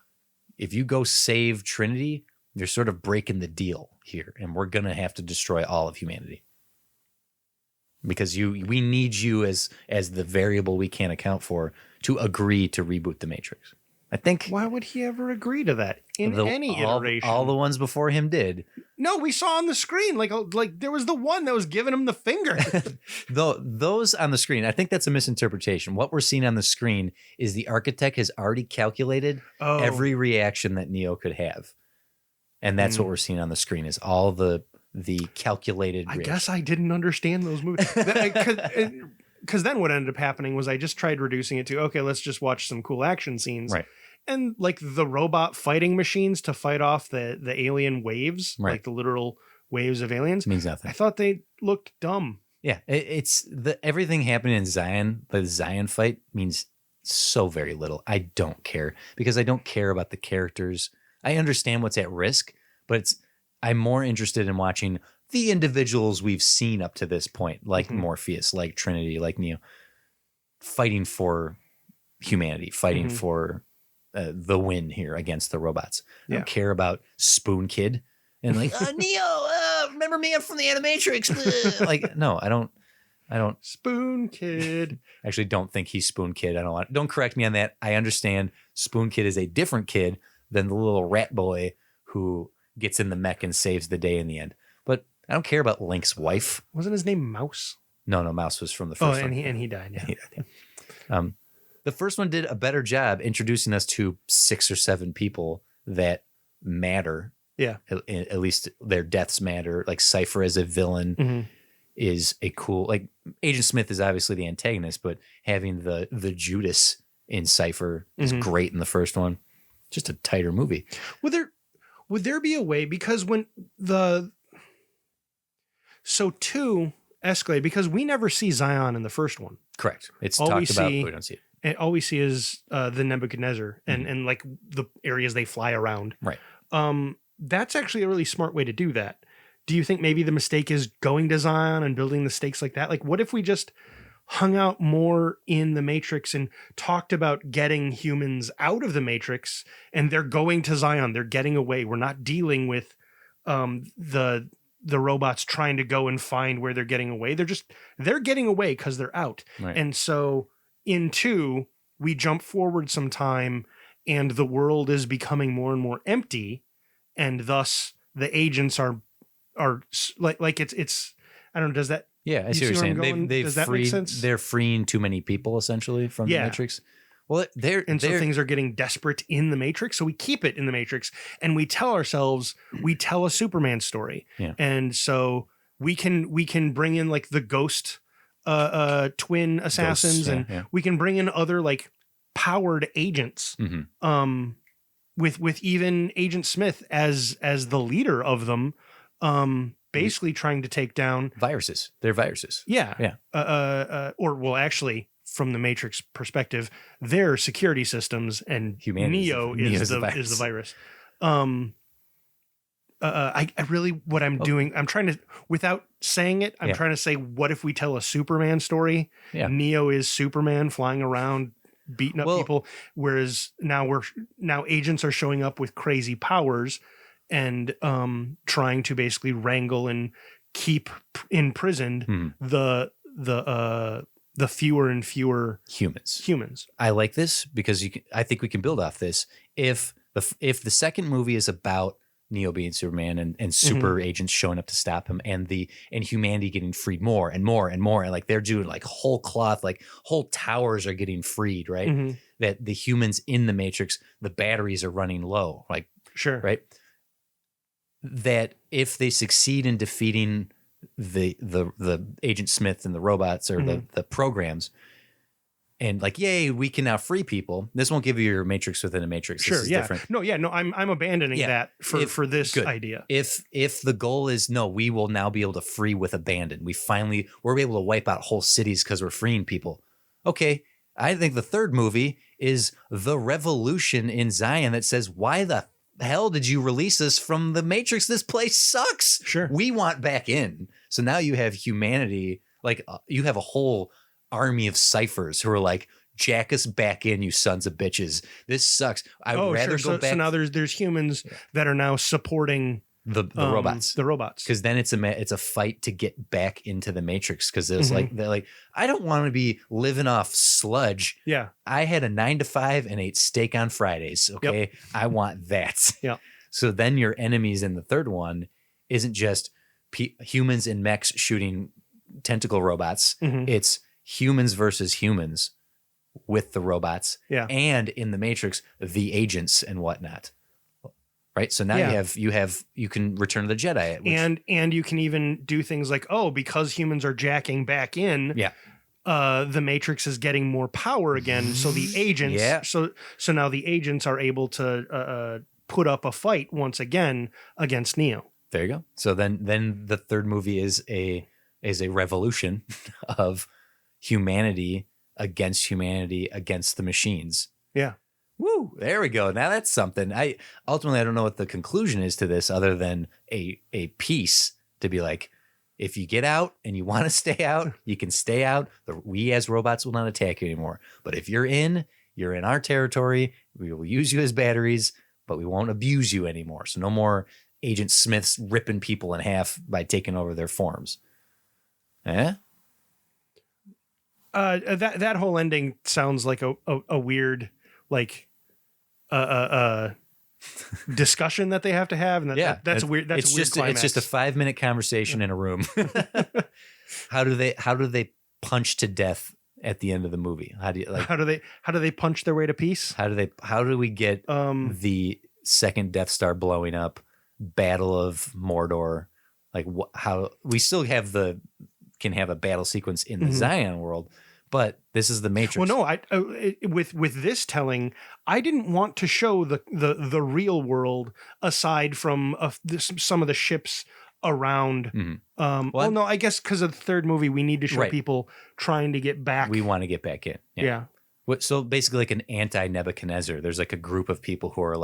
if you go save Trinity, you're sort of breaking the deal here, and we're going to have to destroy all of humanity. Because we need you as the variable we can't account for to agree to reboot the Matrix. I think. Why would he ever agree to that in any iteration? All the ones before him did. No, we saw on the screen, like there was the one that was giving him the finger. Those on the screen, I think that's a misinterpretation. What we're seeing on the screen is the architect has already calculated every reaction that Neo could have. And that's what we're seeing on the screen, is all the calculated reactions. I guess I didn't understand those movies. Because then what ended up happening was I just tried reducing it to, okay, let's just watch some cool action scenes. Right. And like the robot fighting machines to fight off the alien waves, like the literal waves of aliens. Means nothing. I thought they looked dumb. Yeah. It's everything happening in Zion, the Zion fight, means so very little. I don't care, because I don't care about the characters. I understand what's at risk, but I'm more interested in watching the individuals we've seen up to this point, like Morpheus, like Trinity, like Neo. fighting for humanity, fighting for the win here against the robots. I don't care about Spoon Kid and like, Neo, remember me? I'm from the Animatrix. Like, no, I don't. Spoon Kid. Actually, don't think he's Spoon Kid. Don't correct me on that. I understand Spoon Kid is a different kid than the little rat boy who gets in the mech and saves the day in the end. But I don't care about Link's wife. Wasn't his name Mouse? No, Mouse was from the first one. And he died. Yeah. He died, yeah. The first one did a better job introducing us to 6 or 7 people that matter. Yeah. At least their deaths matter. Like Cypher as a villain is a cool, like Agent Smith is obviously the antagonist, but having the Judas in Cypher is great in the first one. Just a tighter movie. Would there be a way, because when so 2 escalate, because we never see Zion in the first one. Correct. It's talked about, but we don't see it. And all we see is the Nebuchadnezzar and like the areas they fly around. Right. That's actually a really smart way to do that. Do you think maybe the mistake is going to Zion and building the stakes like that? Like, what if we just hung out more in the Matrix and talked about getting humans out of the Matrix, and they're going to Zion, they're getting away. We're not dealing with the robots trying to go and find where they're getting away. They're getting away because they're out. Right. And so in 2, we jump forward some time and the world is becoming more and more empty, and thus the agents are like it's I don't know, does that, yeah, I see what you're saying. Does that make sense? They're freeing too many people essentially from the Matrix. Well, so things are getting desperate in the Matrix. So we keep it in the Matrix and we tell ourselves, we tell a Superman story. Yeah. And so we can bring in like the ghost twin assassins. Ghosts, we can bring in other like powered agents. With even Agent Smith as the leader of them, basically trying to take down viruses. They're viruses. Yeah. Yeah. Or well, actually, from the Matrix perspective, they're security systems, and Neo is the virus. I really, what I'm doing, I'm trying to, without saying it, I'm trying to say, what if we tell a Superman story? Yeah. Neo is Superman flying around, beating up people, whereas now agents are showing up with crazy powers and trying to basically wrangle and keep imprisoned the fewer and fewer humans. I like this because I think we can build off this. If the second movie is about Neo being Superman and super agents showing up to stop him and humanity getting freed more and more and more, and like they're doing like whole cloth, like whole towers are getting freed, right? That the humans in the Matrix, the batteries are running low, like right? That if they succeed in defeating the Agent Smith and the robots or the programs, and like, yay, we can now free people. This won't give you your Matrix within a Matrix. This is different. No, I'm abandoning that for this idea. If the goal is no, we will now be able to free with abandon. We're able to wipe out whole cities because we're freeing people. Okay, I think the third movie is the revolution in Zion that says, why the hell did you release us from the Matrix? This place sucks. We want back in. So now you have humanity, like you have a whole army of ciphers who are like, jack us back in, you sons of bitches. This sucks. I'd rather go back. So now there's humans that are now supporting the robots. The robots. Because then it's a fight to get back into the Matrix. Because there's they're like, I don't want to be living off sludge. Yeah. I had a 9 to 5 and ate steak on Fridays. Okay. Yep. I want that. Yeah. So then your enemies in the third one isn't just humans and mechs shooting tentacle robots. It's humans versus humans with the robots. Yeah. And in the Matrix, the agents and whatnot. Right. So now you can Return of the Jedi. And you can even do things like, because humans are jacking back in. Yeah. The Matrix is getting more power again. So the agents, so now the agents are able to put up a fight once again against Neo. There you go. So then the third movie is a revolution of humanity against the machines. Yeah. Woo! There we go. Now that's something. I don't know what the conclusion is to this, other than a piece to be like, If you get out and you want to stay out, you can stay out. We as robots will not attack you anymore. But if you're in our territory. We will use you as batteries, but we won't abuse you anymore. So no more Agent Smiths ripping people in half by taking over their forms. That whole ending sounds like a weird discussion that they have to have, and that's weird. That's weird. It's just a 5-minute conversation in a room. How do they punch to death at the end of the movie? How do they punch their way to peace? How do we get the second Death Star blowing up? Battle of Mordor, how we still can have a battle sequence in the Zion world, but this is the Matrix. Well, no, with this telling, I didn't want to show the real world aside from some of the ships around. No, I guess because of the third movie, we need to show people trying to get back. We want to get back in. Yeah. So basically, like an anti-Nebuchadnezzar. There's like a group of people who are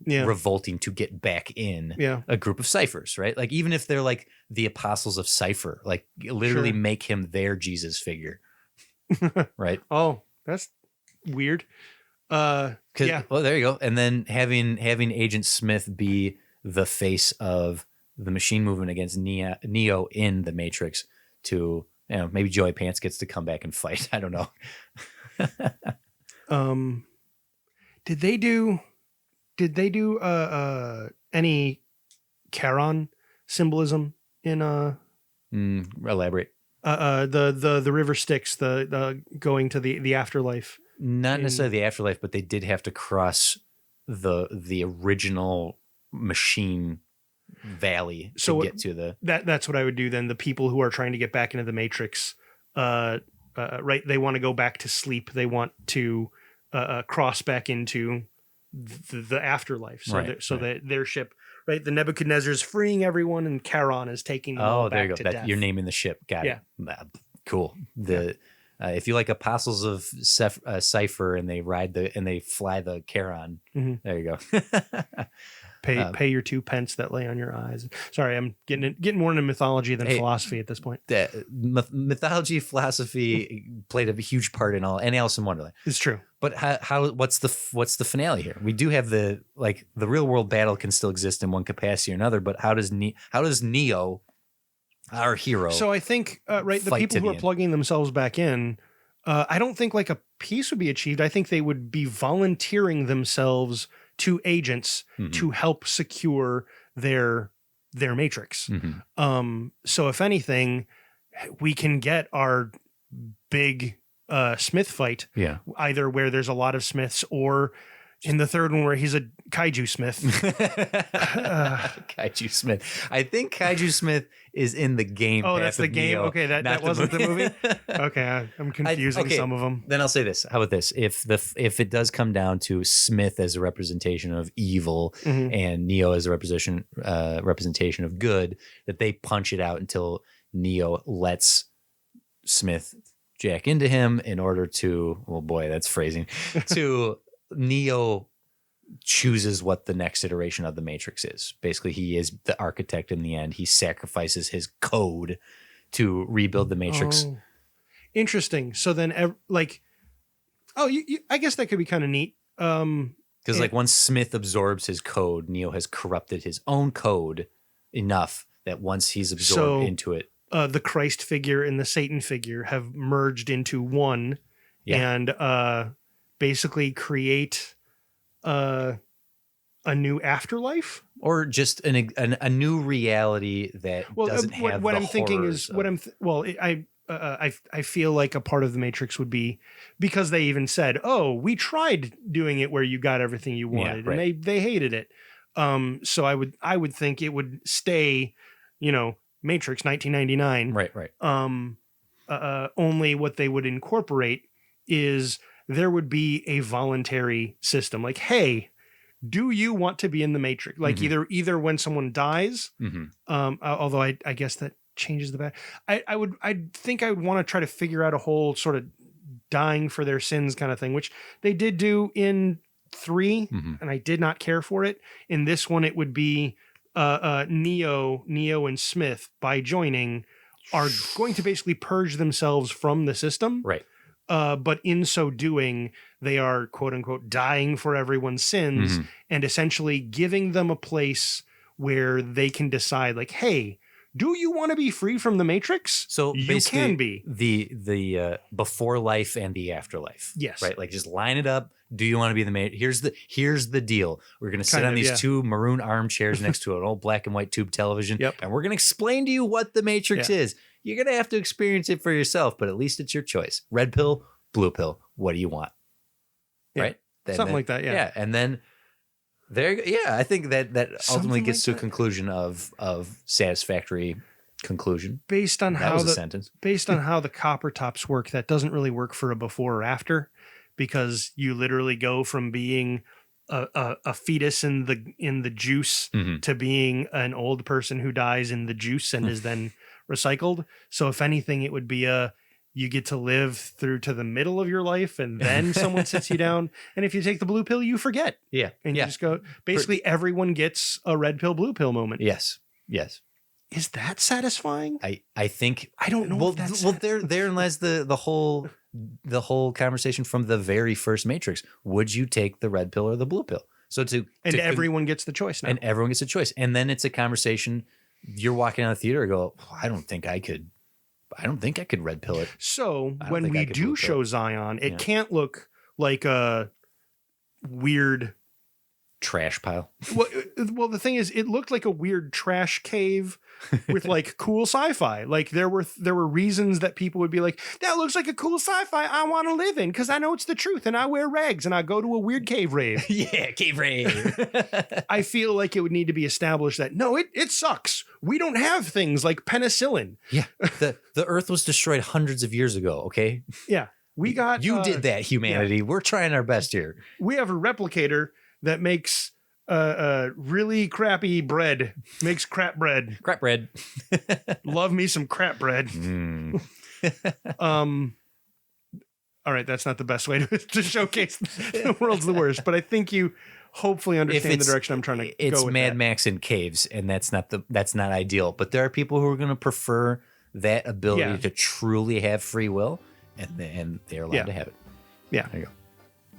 revolting to get back in. Yeah. A group of ciphers, right? Like even if they're like the apostles of cipher, like literally make him their Jesus figure. Right. Oh, that's weird. Well, there you go. And then having Agent Smith be the face of the machine movement against Neo in the Matrix to, maybe Joey Pants gets to come back and fight. I don't know. Did they do any Charon symbolism in elaborate. The river Styx, the going to the afterlife? Not necessarily the afterlife, but they did have to cross the original machine valley to get to the that's what I would do then. The people who are trying to get back into the Matrix, right? They want to go back to sleep. They want to cross back into the afterlife. So that their ship, right? The Nebuchadnezzar's freeing everyone, and Charon is taking them all back to death. You're naming the ship. Got it. Cool. If you like Apostles of Cipher and they fly the Charon, there you go. Pay your 2 pence that lay on your eyes. Sorry, I'm getting more into mythology than philosophy at this point. Mythology, philosophy played a huge part in Alice in Wonderland. It's true. But what's the finale here? We do have the real world battle can still exist in one capacity or another, but how does Neo, our hero? So I think the people who are plugging themselves back in, I don't think like a peace would be achieved. I think they would be volunteering themselves to agents to help secure their Matrix. So if anything, we can get our big Smith fight, either where there's a lot of Smiths or in the third one where he's a Kaiju Smith. Kaiju Smith. I think Kaiju Smith is in the game. Oh, that's the game? Neo, okay, that wasn't the movie? Okay, I'm confusing some of them. Then I'll say this. How about this? If it does come down to Smith as a representation of evil and Neo as a representation of good, that they punch it out until Neo lets Smith jack into him in order to, oh boy, that's phrasing, to Neo chooses what the next iteration of the Matrix is. Basically, he is the architect in the end. He sacrifices his code to rebuild the Matrix. Oh, interesting. So then, I guess that could be kind of neat. Because once Smith absorbs his code, Neo has corrupted his own code enough that once he's absorbed into it, the Christ figure and the Satan figure have merged into one, and basically create a new afterlife, or just a new reality that doesn't have what the I'm thinking is of... what I'm I feel like a part of the Matrix would be, because they even said, oh, we tried doing it where you got everything you wanted, and they hated it. So I would think it would stay, Matrix 1999. Right. Only what they would incorporate is there would be a voluntary system. Like, hey, do you want to be in the Matrix? Like either when someone dies, although I guess that changes the back. I think I would want to try to figure out a whole sort of dying for their sins kind of thing, which they did do in 3, and I did not care for it. In this one, it would be Neo and Smith, by joining, are going to basically purge themselves from the system. Right. But in so doing, they are, quote unquote, dying for everyone's sins and essentially giving them a place where they can decide, like, hey, do you want to be free from the Matrix? So you can be. The before life and the afterlife. Yes. Right. Like just line it up. Do you want to be the Matrix? Here's the deal. We're going to sit on these two maroon armchairs next to an old black and white tube television. And we're going to explain to you what the Matrix is. You're going to have to experience it for yourself, but at least it's your choice. Red pill, blue pill. What do you want? Right. Something like that. Yeah. Yeah. And then I think that ultimately gets to a conclusion of satisfactory conclusion. Based on how the copper tops work, that doesn't really work for a before or after, because you literally go from being a fetus in the juice to being an old person who dies in the juice and is then recycled. So if anything, it would be you get to live through to the middle of your life, and then someone sits you down. And if you take the blue pill, you forget. Yeah. And you just go, basically everyone gets a red pill, blue pill moment. Yes. Is that satisfying? I think, I don't know. Well, therein lies the whole conversation from the very first Matrix. Would you take the red pill or the blue pill? So everyone gets the choice now. And everyone gets a choice. And then it's a conversation. You're walking out of the theater and go, I don't think I could red pill it. So when we do show Zion, it can't look like a weird trash pile. Well, the thing is, it looked like a weird trash cave with like cool sci-fi. Like there were reasons that people would be like, that looks like a cool sci-fi I want to live in because I know it's the truth and I wear rags and I go to a weird cave rave. Yeah, cave rave. I feel like it would need to be established that no, it sucks. We don't have things like penicillin. Yeah, the Earth was destroyed hundreds of years ago. Okay. Yeah, we got you did that, humanity. Yeah. We're trying our best here. We have a replicator that makes really crappy bread. Makes crap bread. Crap bread. Love me some crap bread. All right, that's not the best way to showcase the world's the worst, but I think you hopefully understand the direction I'm trying to go with. It's Mad Max in caves, and that's not ideal. But there are people who are going to prefer that ability to truly have free will, and they're allowed to have it. Yeah. There you go.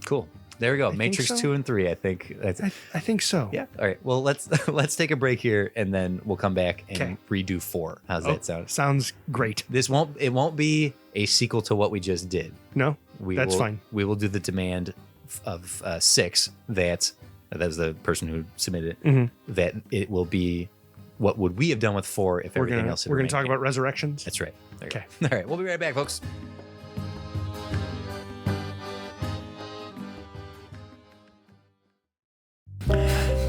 Cool. There we go. Matrix 2 and 3. I think I think so. Yeah. All right. Well, let's take a break here, and then we'll come back and redo 4. How's that sound? Sounds great. It won't be a sequel to what we just did. No, that's fine. We will do the demand of 6. That was the person who submitted it. That it will be what would we have done with 4 if everything else had We're going to talk about resurrections. That's right. Okay. All right. We'll be right back, folks.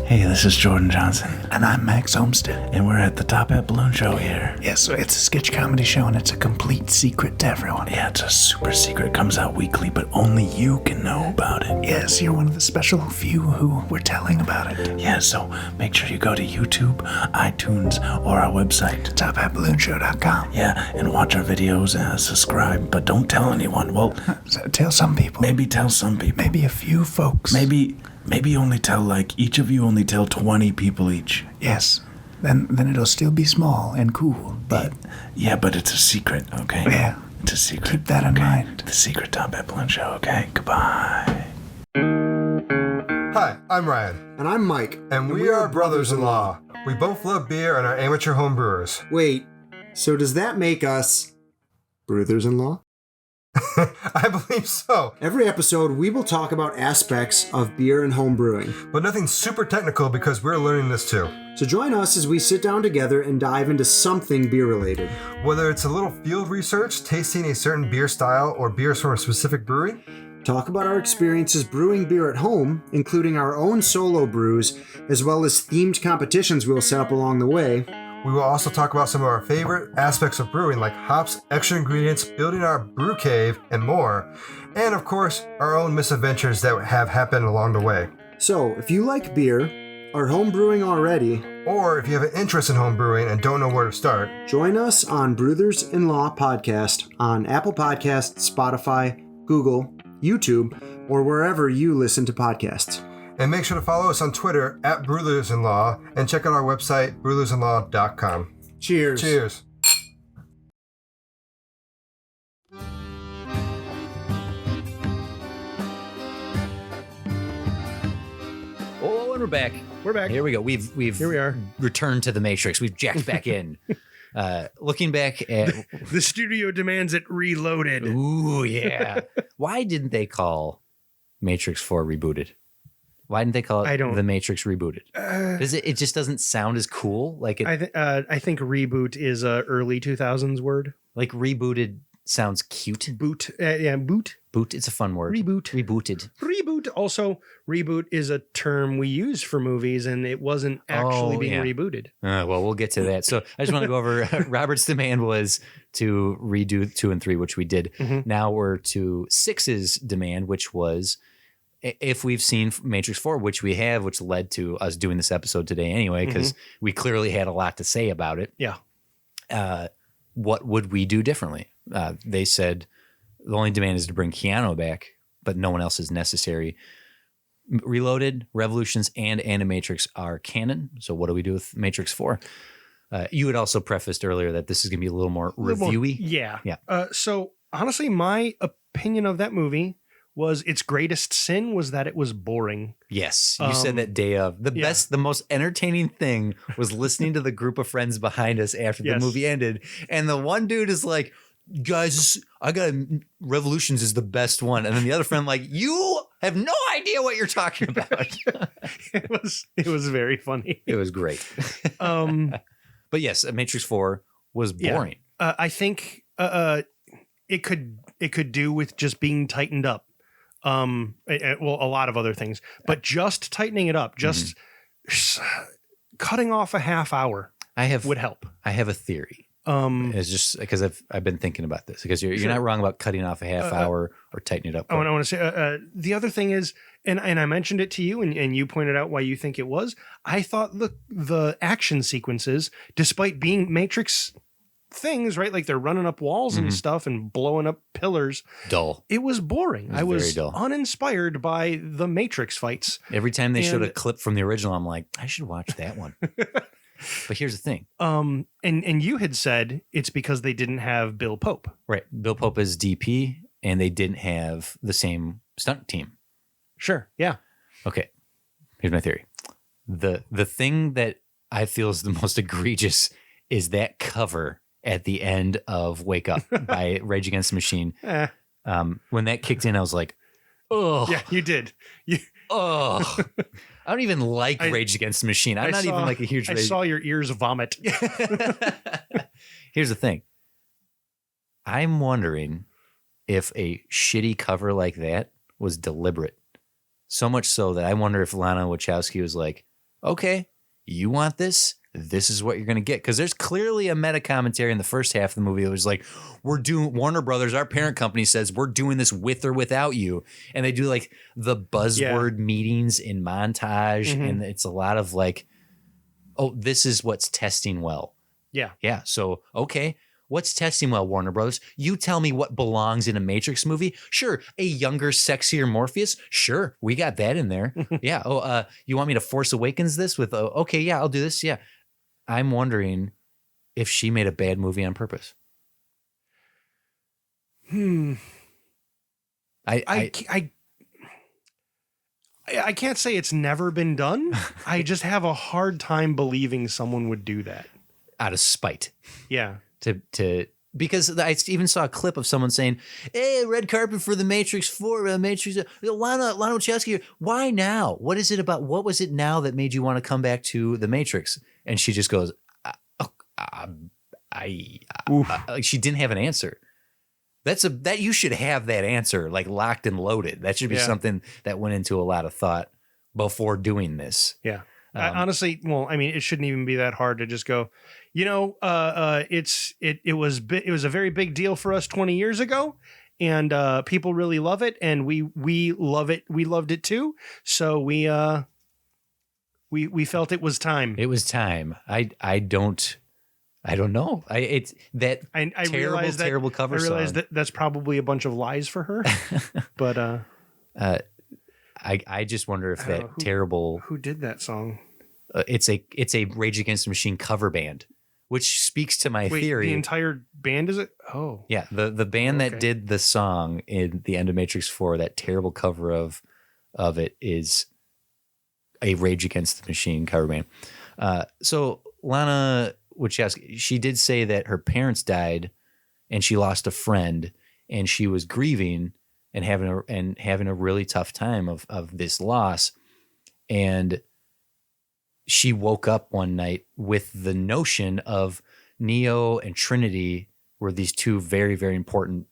Hey, this is Jordan Johnson. And I'm Max Olmstead. And we're at the Top Hat Balloon Show here. Yeah, so it's a sketch comedy show and it's a complete secret to everyone. Yeah, it's a super secret. It comes out weekly, but only you can know about it. Yes, you're one of the special few who we're telling about it. Yeah, so make sure you go to YouTube, iTunes, or our website, tophatballoonshow.com. Yeah, and watch our videos and subscribe, but don't tell anyone. Well, tell some people. Maybe tell some people. Maybe a few folks. Maybe only tell, each of you only tell 20 people each. Yes. Then it'll still be small and cool, but... Yeah, but it's a secret, okay? Yeah. It's a secret. Keep that in mind. The secret Top Hat Balloon Show, okay? Goodbye. Hi, I'm Ryan. And I'm Mike. And we are brothers-in-law. We both love beer and are amateur home brewers. Wait, so does that make us... brothers-in-law? I believe so. Every episode, we will talk about aspects of beer and home brewing. But nothing super technical because we're learning this too. So join us as we sit down together and dive into something beer related. Whether it's a little field research, tasting a certain beer style, or beers from a specific brewery. Talk about our experiences brewing beer at home, including our own solo brews, as well as themed competitions we'll set up along the way. We will also talk about some of our favorite aspects of brewing, like hops, extra ingredients, building our brew cave, and more. And of course, our own misadventures that have happened along the way. So, if you like beer, are home brewing already, or if you have an interest in home brewing and don't know where to start, join us on Brothers-in-Law Podcast on Apple Podcasts, Spotify, Google, YouTube, or wherever you listen to podcasts. And make sure to follow us on Twitter at Brewers-in-Law and check out our website, brewersinlaw.com. Cheers. Cheers. Oh, and we're back. We're back. Here we go. We've Here we are. returned to the Matrix. We've jacked back in. Looking back at The studio demands it reloaded. ooh, yeah. Why didn't they call Matrix 4 rebooted? Why didn't they call it The Matrix Rebooted? Does it just doesn't sound as cool? Like it, I think reboot is a early 2000s word. like rebooted sounds cute. Boot. Yeah, boot. Boot, it's a fun word. Reboot. Rebooted. Reboot. Also, reboot is a term we use for movies, and it wasn't actually being rebooted. Well, we'll get to that. So I just want to go over Robert's demand was to redo 2 and 3, which we did. Mm-hmm. Now we're to 6's demand, which was if we've seen Matrix 4, which we have, which led to us doing this episode today anyway, because we clearly had a lot to say about it. Yeah. What would we do differently? They said the only demand is to bring Keanu back, but no one else is necessary. Reloaded, Revolutions, and Animatrix are canon. So what do we do with Matrix 4? You had also prefaced earlier that this is going to be a little more reviewy. Yeah. Yeah. So honestly, my opinion of that movie was its greatest sin was that it was boring. Yes. You said that day of. The most entertaining thing was listening to the group of friends behind us after the movie ended. And the one dude is like, guys, I got Revolutions is the best one. And then the other friend like, you have no idea what you're talking about. It was very funny. It was great. But yes, Matrix 4 was boring. Yeah. I think it could do with just being tightened up. Well, a lot of other things, but just tightening it up, just cutting off a half hour would help. I have a theory. It's just because I've been thinking about this because you're not wrong about cutting off a half hour or tightening it up. I want to say the other thing is, and I mentioned it to you, and you pointed out why you think it was. I thought the action sequences, despite being Matrix things, right? Like they're running up walls and stuff and blowing up pillars. Dull. It was boring. I was uninspired by the Matrix fights. Every time they showed a clip from the original, I'm like, I should watch that one. But here's the thing. And you had said it's because they didn't have Bill Pope. Right. Bill Pope is DP and they didn't have the same stunt team. Sure. Yeah. Okay. Here's my theory. The thing that I feel is the most egregious is that cover at the end of Wake Up by Rage Against the Machine. When that kicked in, I was like, oh. Yeah, you did. Oh. I don't even like Rage Against the Machine. I'm not even like a huge I saw your ears vomit. Here's the thing. I'm wondering if a shitty cover like that was deliberate. So much so that I wonder if Lana Wachowski was like, okay, you want this? This is what you're going to get. Because there's clearly a meta commentary in the first half of the movie that was like, we're doing Warner Brothers, our parent company says we're doing this with or without you. And they do like the buzzword meetings in montage. And it's a lot of like, oh, this is what's testing well. Yeah. Yeah. So, okay. What's testing well, Warner Brothers? You tell me what belongs in a Matrix movie. Sure. A younger, sexier Morpheus. Sure. We got that in there. Yeah. Oh, you want me to Force Awakens this with, okay, yeah, I'll do this. Yeah. I'm wondering if she made a bad movie on purpose. I can't say it's never been done. I just have a hard time believing someone would do that. Out of spite. Yeah. Because I even saw a clip of someone saying, hey, red carpet for the Matrix 4, Matrix, Lana Wachowski, why now? What is it about? What was it now that made you want to come back to the Matrix? And she just goes, she didn't have an answer. That you should have that answer like locked and loaded. That should be something that went into a lot of thought before doing this. Yeah. Honestly, well, I mean, it shouldn't even be that hard to just go, it was a very big deal for us 20 years ago, and people really love it, and we love it. We loved it too. So we felt it was time. It was time. I don't know. It's that I realized terrible cover song. I realized that's probably a bunch of lies for her, but I just wonder if that who- terrible Who did that song? it's a Rage Against the Machine cover band, which speaks to my Wait, theory. the entire band is it? Oh, Yeah, the band that Okay. did the song in the end of Matrix 4, that terrible cover of it, is a Rage Against the Machine cover band. So Lana Wachowski, she did say that her parents died and she lost a friend and she was grieving and having a really tough time of this loss. And she woke up one night with the notion of Neo and Trinity were these two very, very important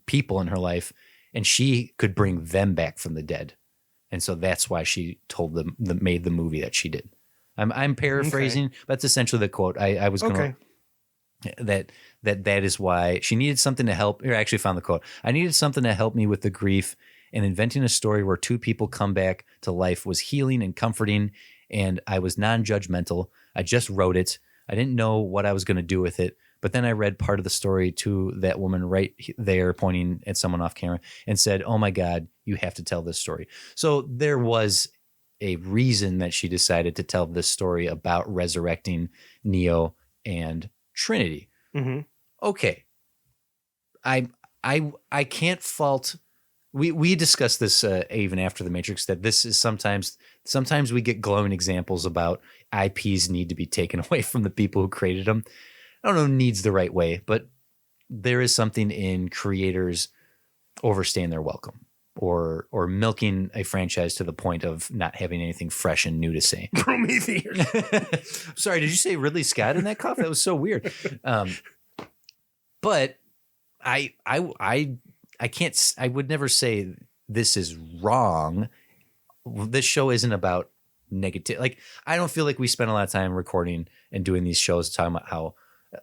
people in her life, and she could bring them back from the dead. And so that's why she told them, made the movie that she did. I'm paraphrasing, but that's essentially the quote. I was going to, that is why she needed something to help. Here, I actually found the quote. I needed something to help me with the grief, and inventing a story where two people come back to life was healing and comforting. And I was non-judgmental. I just wrote it. I didn't know what I was going to do with it. But then I read part of the story to that woman right there, pointing at someone off camera, and said, "Oh my God, you have to tell this story." So there was a reason that she decided to tell this story about resurrecting Neo and Trinity. Mm-hmm. Okay. I can't fault. We discussed this even after the Matrix, that this is sometimes we get glowing examples about IPs need to be taken away from the people who created them. I don't know, needs the right way, but there is something in creators overstaying their welcome or milking a franchise to the point of not having anything fresh and new to say. Prometheus. Sorry, did you say Ridley Scott in that cough? That was so weird. But I can't, I would never say this is wrong. This show isn't about negative. Like, I don't feel like we spend a lot of time recording and doing these shows talking about how,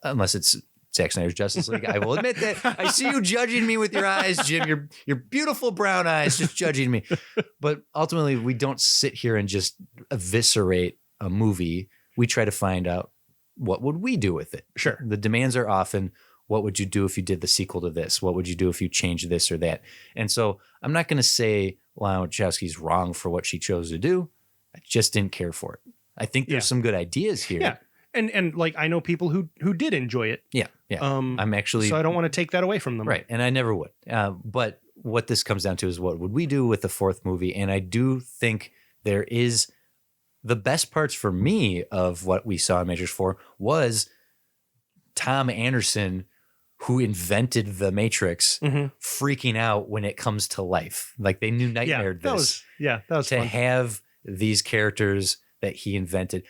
unless it's Zack Snyder's Justice League, I will admit that I see you judging me with your eyes, Jim, your beautiful brown eyes, just judging me. But ultimately, we don't sit here and just eviscerate a movie. We try to find out, what would we do with it? Sure. The demands are often, what would you do if you did the sequel to this? What would you do if you changed this or that? And so I'm not going to say Lana Wachowski's wrong for what she chose to do. I just didn't care for it. I think there's some good ideas here. Yeah. And like, I know people who did enjoy it. Yeah. I'm actually, so I don't want to take that away from them. Right. And I never would. But what this comes down to is, what would we do with the fourth movie? And I do think there is, the best parts for me of what we saw in Matrix 4 was Tom Anderson, who invented the Matrix, freaking out when it comes to life. Like, they knew nightmared this. That was to fun. have these characters that he invented.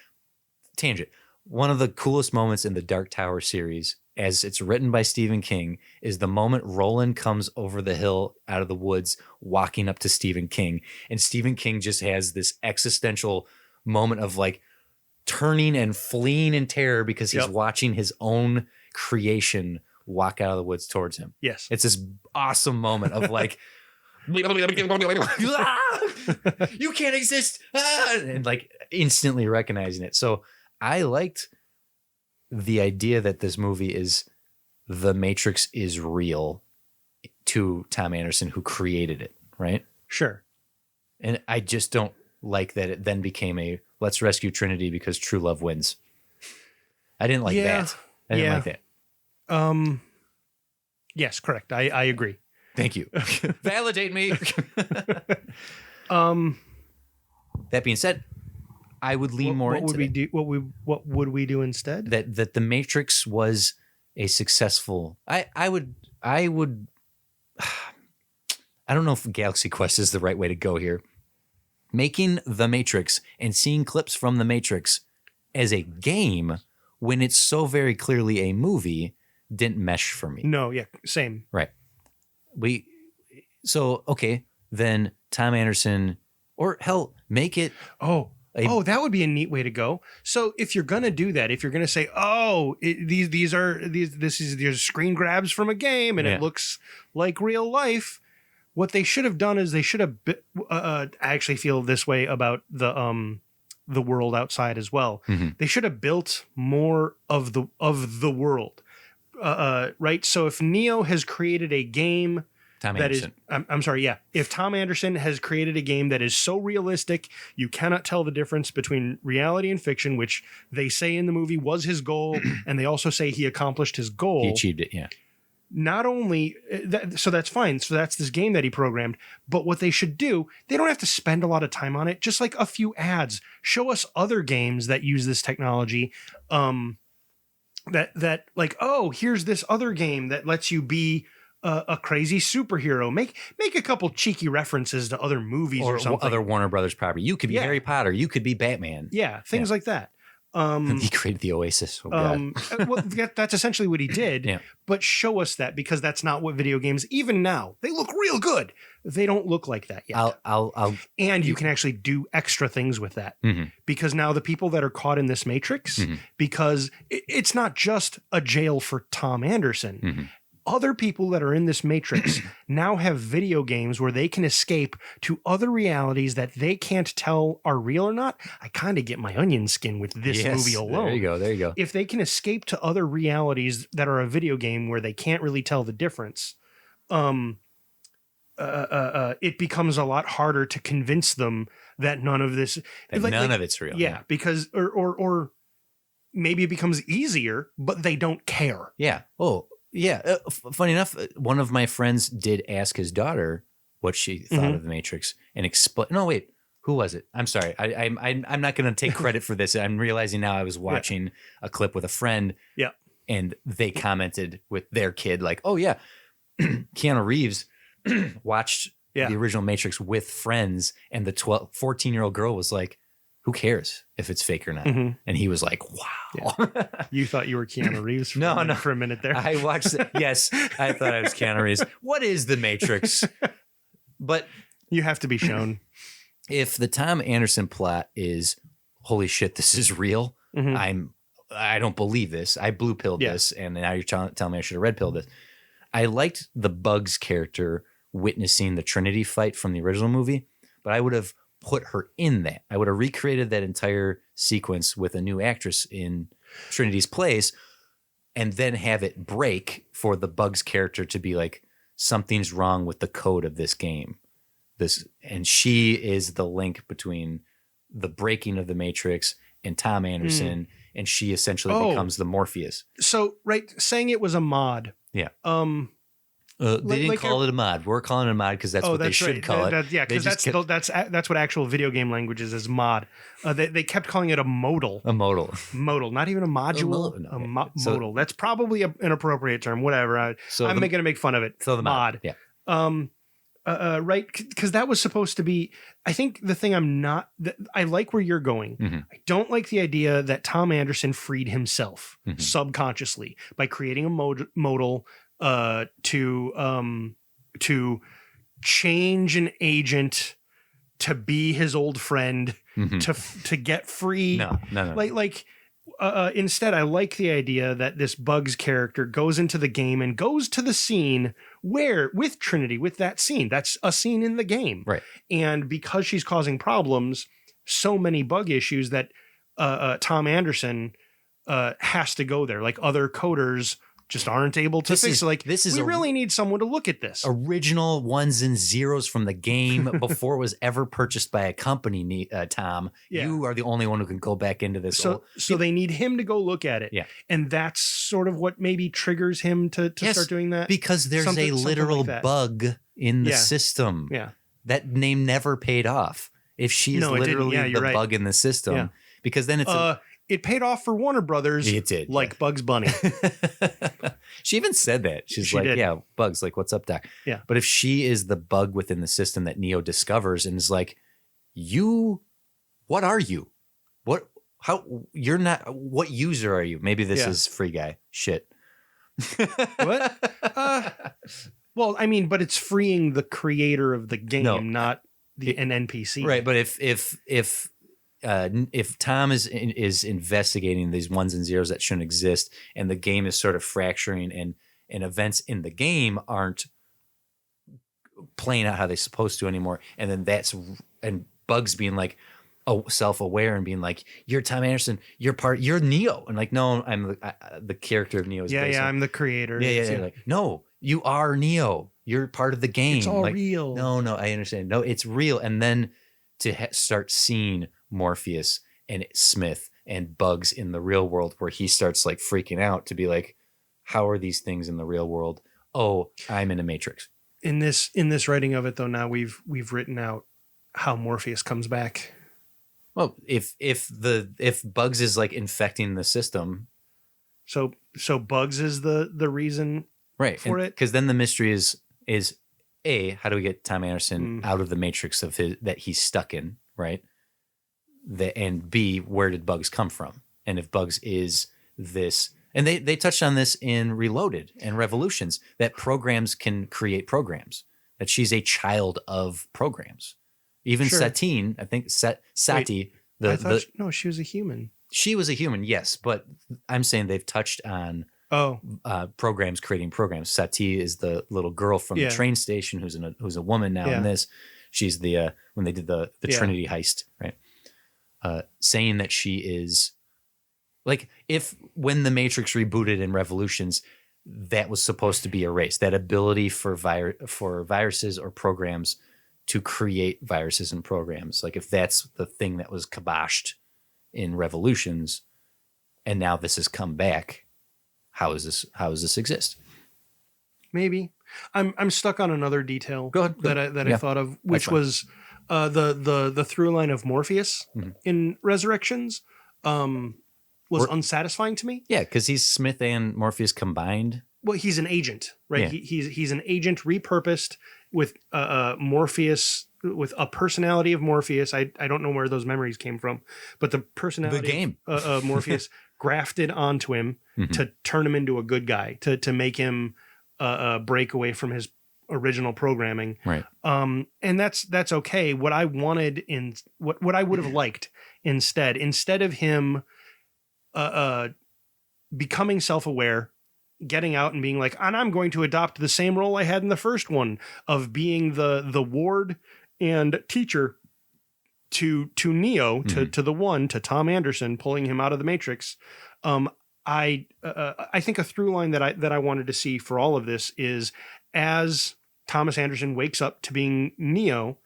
Tangent. One of the coolest moments in the Dark Tower series, as it's written by Stephen King, is the moment Roland comes over the hill out of the woods, walking up to Stephen King. And Stephen King just has this existential moment of like turning and fleeing in terror because he's watching his own creation walk out of the woods towards him. Yes. It's this awesome moment of like, you can't exist, and like instantly recognizing it. So I liked the idea that this movie is, the Matrix is real to Tom Anderson, who created it, right? Sure. And I just don't like that it then became a, let's rescue Trinity because true love wins. I didn't like that. I didn't like that. Yes, correct. I agree. Thank you. Validate me. That being said, I would lean more into what would we do instead? that the Matrix was a successful. I don't know if Galaxy Quest is the right way to go here. Making the Matrix and seeing clips from the Matrix as a game when it's so very clearly a movie didn't mesh for me. No, yeah, same. Right. Okay, then Tom Anderson, or hell, make it. That would be a neat way to go. So if you're gonna do that, if you're gonna say, these are screen grabs from a game and it looks like real life, what they should have done is they should have. I actually feel this way about the world outside as well. Mm-hmm. They should have built more of the world, right? So if Neo has created a game Tom that Anderson. I'm sorry, yeah. If Tom Anderson has created a game that is so realistic, you cannot tell the difference between reality and fiction, which they say in the movie was his goal, and they also say he accomplished his goal. He achieved it, yeah. Not only so that's fine. So that's this game that he programmed. But what they should do, they don't have to spend a lot of time on it. Just like a few ads. Show us other games that use this technology. That like, oh, here's this other game that lets you be a crazy superhero. Make a couple cheeky references to other movies or something. Other Warner Brothers property. You could be Harry Potter. You could be Batman. Yeah, things like that. He created the Oasis. Oh, God. Well, that's essentially what he did. Yeah. But show us that, because that's not what video games, even now, they look real good. They don't look like that yet. And you can actually do extra things with that, because now the people that are caught in this matrix, because it's not just a jail for Tom Anderson. Other people that are in this matrix now have video games where they can escape to other realities that they can't tell are real or not. I kind of get my onion skin with this movie alone. There you go. If they can escape to other realities that are a video game where they can't really tell the difference, it becomes a lot harder to convince them that none of this, none of it's real. Yeah, because or maybe it becomes easier, but they don't care. Yeah. Oh. Yeah, funny enough, one of my friends did ask his daughter what she thought of the Matrix and explain. No, wait, who was it? I'm sorry, I'm not going to take credit for this. I'm realizing now I was watching a clip with a friend. Yeah, and they commented with their kid like, "Oh yeah, Keanu Reeves watched the original Matrix with friends," and the 14-year-old girl was like, "Who cares if it's fake or not?" And he was like, "Wow." Yeah. You thought you were Keanu Reeves for a minute there. I watched it. Yes, I thought I was Keanu Reeves. What is the Matrix? But you have to be shown. If the Tom Anderson plot is, holy shit, this is real. I don't believe this. I blue pilled this, and now you're telling me I should have red pilled this. I liked the Bugs character witnessing the Trinity fight from the original movie, but I would have put her in that. I would have recreated that entire sequence with a new actress in Trinity's place, and then have it break for the Bugs character to be like, something's wrong with the code of this game. And she is the link between the breaking of the Matrix and Tom Anderson, and she essentially becomes the Morpheus. So, saying it was a mod. Yeah. They didn't call it a mod. We're calling it a mod because that's what they should call it. Because that's what actual video game language is mod. They kept calling it a modal. A modal. Modal, not even a module. Modal. That's probably an appropriate term. Whatever. I'm going to make fun of it. So the mod. Yeah. Right? Because that was supposed to be. I think the thing I like where you're going. I don't like the idea that Tom Anderson freed himself subconsciously by creating a modal. To change an agent to be his old friend to get free. No. Instead, I like the idea that this Bugs character goes into the game and goes to the scene with Trinity, with that scene. That's a scene in the game. Right. And because she's causing problems, so many bug issues that Tom Anderson has to go there. Like other coders just aren't able to fix it. We really need someone to look at this. Original ones and zeros from the game before it was ever purchased by a company, Tom. Yeah. You are the only one who can go back into this. So they need him to go look at it. Yeah. And that's sort of what maybe triggers him to start doing that. Because there's a literal bug in the system. Yeah. That name never paid off. If she is literally the bug in the system. Yeah. Because then it's... it paid off for Warner Brothers. It did. Like Bugs Bunny. She even said that. She did. Yeah, Bugs, like, what's up, Doc? Yeah. But if she is the bug within the system that Neo discovers and is like, what are you? What user are you? Maybe this is Free Guy. Shit. What? Well, I mean, but it's freeing the creator of the game, not an NPC. Right. But if Tom is investigating these ones and zeros that shouldn't exist, and the game is sort of fracturing, and events in the game aren't playing out how they're supposed to anymore, and then and Bugs being like, self-aware and being like, you're Tom Anderson, you're Neo, and like, no, I'm the character of Neo is I'm the creator. Yeah. Like, no, you are Neo, you're part of the game. It's all like, real. No, I understand. No, it's real. And then to start seeing Morpheus and Smith and Bugs in the real world, where he starts like freaking out to be like, how are these things in the real world? Oh, I'm in a Matrix. In this writing of it though, now we've written out how Morpheus comes back. Well, if Bugs is like infecting the system, so Bugs is the reason, right? For it, because then the mystery is A, how do we get Tom Anderson out of the Matrix of his that he's stuck in, right? And B, where did Bugs come from? And if Bugs is this, and they touched on this in Reloaded and Revolutions, that programs can create programs, that she's a child of programs. Even Satine, I think Sati. No, she was a human. She was a human, yes, but I'm saying they've touched on programs creating programs. Sati is the little girl from the train station who's a woman now. In this, she's the when they did the Trinity heist, right? Saying that she is like, if when the Matrix rebooted in Revolutions, that was supposed to be erased. That ability for viruses or programs to create viruses and programs. Like, if that's the thing that was kiboshed in Revolutions, and now this has come back, how does this exist? Maybe I'm stuck on another detail. Go ahead. That I thought of, which was the through line of Morpheus in Resurrections was unsatisfying to me. Yeah, because he's Smith and Morpheus combined. Well, he's an agent, right? Yeah. He's an agent repurposed with Morpheus, with a personality of Morpheus. I don't know where those memories came from, but the personality of Morpheus grafted onto him to turn him into a good guy, to make him break away from his original programming. Right. And that's okay. What I wanted what I would have liked instead of him becoming self-aware, getting out and being like, and I'm going to adopt the same role I had in the first one of being the ward and teacher to Neo, to Tom Anderson, pulling him out of the Matrix. I think a through line that I wanted to see for all of this is, as Thomas Anderson wakes up to being Neo,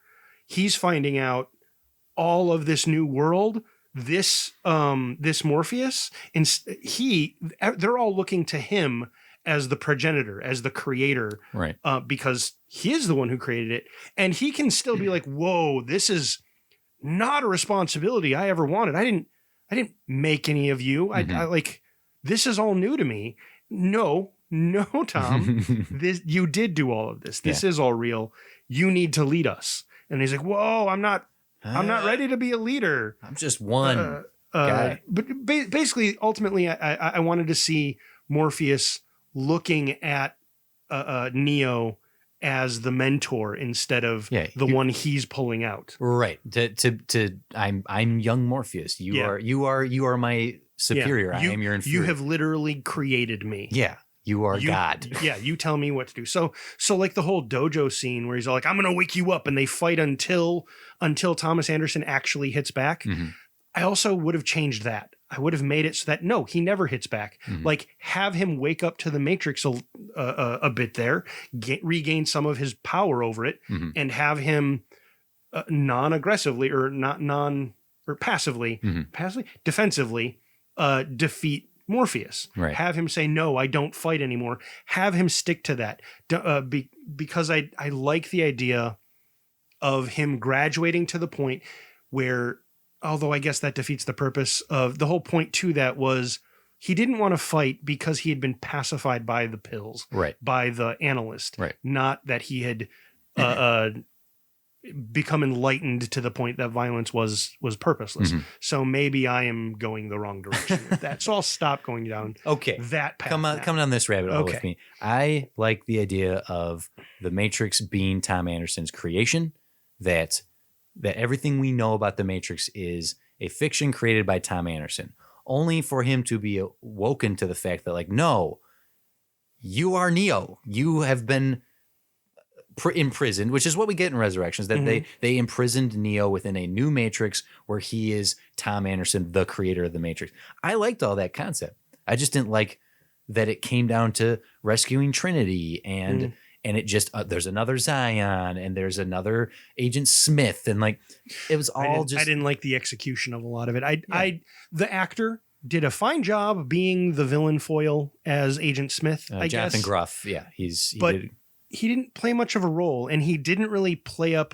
he's finding out all of this new world, this Morpheus, and they're all looking to him as the progenitor, as the creator, right? Because he is the one who created it, and he can still be like, "Whoa, this is not a responsibility I ever wanted. I didn't make any of you. I like, this is all new to me." No, Tom, you did do all of this. This is all real. You need to lead us. And he's like, "Whoa, I'm not ready to be a leader. I'm just one guy." But basically, ultimately, I wanted to see Morpheus looking at Neo as the mentor instead of the one he's pulling out. Right. I'm young Morpheus. You are my superior. I am your inferior. You have literally created me. Yeah. You are God. Yeah, you tell me what to do. So like the whole dojo scene where he's all like, "I'm going to wake you up," and they fight until Thomas Anderson actually hits back. I also would have changed that. I would have made it so that, no, he never hits back. Like, have him wake up to the Matrix a bit there, regain some of his power over it, and have him non-aggressively or passively, defensively defeat Morpheus. Right. Have him say, "No, I don't fight anymore." Have him stick to that, because I like the idea of him graduating to the point where, although I guess that defeats the purpose of the whole point to that, was he didn't want to fight because he had been pacified by the pills, right, by the analyst, right, not that he had become enlightened to the point that violence was purposeless. So maybe I am going the wrong direction with that. So I'll stop going down that path. Come down this rabbit hole with me. I like the idea of the Matrix being Tom Anderson's creation, that everything we know about the Matrix is a fiction created by Tom Anderson, only for him to be awoken to the fact that, like, no, you are Neo. You have been imprisoned, which is what we get in Resurrections, that they imprisoned Neo within a new Matrix where he is Tom Anderson, the creator of the Matrix. I liked all that concept. I just didn't like that it came down to rescuing Trinity and it just there's another Zion and there's another Agent Smith, and like it was all I didn't like the execution of a lot of it. The actor did a fine job being the villain foil as Agent Smith. I Jonathan guess. Groff, He didn't play much of a role, and he didn't really play up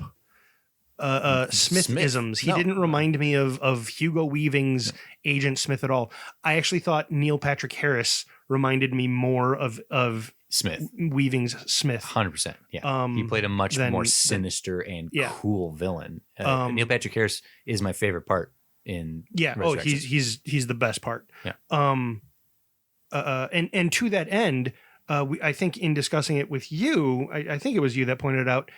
Smith-isms. He didn't remind me of Hugo Weaving's Agent Smith at all. I actually thought Neil Patrick Harris reminded me more of Smith. Weaving's Smith. 100%. Yeah. He played a much more sinister and cool villain. Neil Patrick Harris is my favorite part in Resurrections. He's the best part. Yeah. And to that end, I think in discussing it with you, I think it was you that pointed out,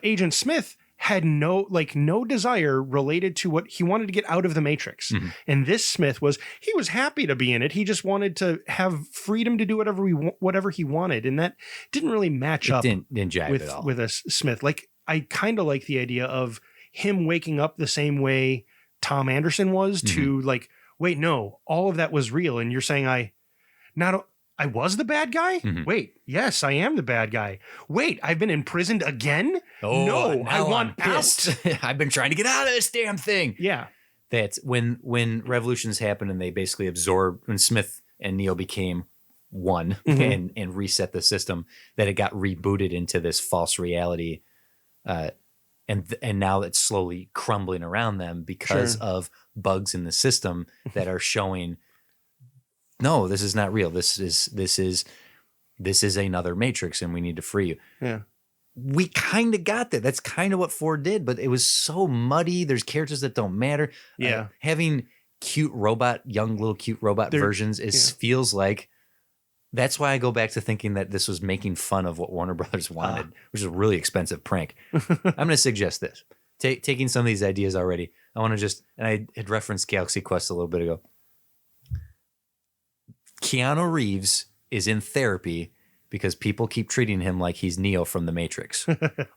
Agent Smith had no desire related to what he wanted to get out of the Matrix. And this Smith he was happy to be in it. He just wanted to have freedom to do whatever he wanted. And that didn't really match up didn't jive at all with a Smith. Like, I kind of like the idea of him waking up the same way Tom Anderson was to like, wait, no, all of that was real. And you're saying I was the bad guy? Wait, yes, I am the bad guy. Wait, I've been imprisoned again? Oh, no, I want out. I've been trying to get out of this damn thing. Yeah. That's when revolutions happened and they basically absorbed, when Smith and Neo became one and reset the system, that it got rebooted into this false reality. And now it's slowly crumbling around them because of bugs in the system that are showing, no, this is not real. This is another Matrix, and we need to free you. Yeah. We kind of got that. That's kind of what 4 did, but it was so muddy. There's characters that don't matter. Yeah. Having young little cute robot versions feels like, that's why I go back to thinking that this was making fun of what Warner Brothers wanted, which is a really expensive prank. I'm going to suggest this. Taking some of these ideas already, I want to and I had referenced Galaxy Quest a little bit ago. Keanu Reeves is in therapy because people keep treating him like he's Neo from the Matrix,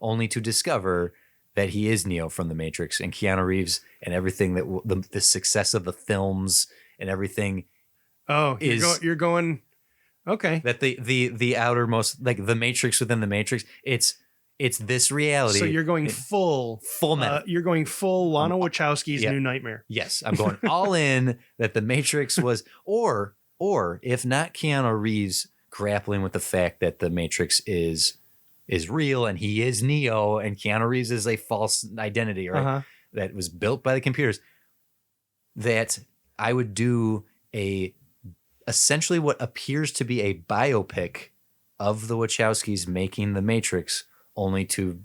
only to discover that he is Neo from the Matrix, and Keanu Reeves and everything that the success of the films and everything. Oh, you're going. Okay. That the outermost, like the Matrix within the Matrix, it's this reality. So you're going full metal. You're going full Lana Wachowski's New Nightmare. Yes, I'm going all in that the Matrix was, or if not Keanu Reeves grappling with the fact that the Matrix is real and he is Neo and Keanu Reeves is a false identity, right? That was built by the computers. That I would do essentially what appears to be a biopic of the Wachowskis making the Matrix, only to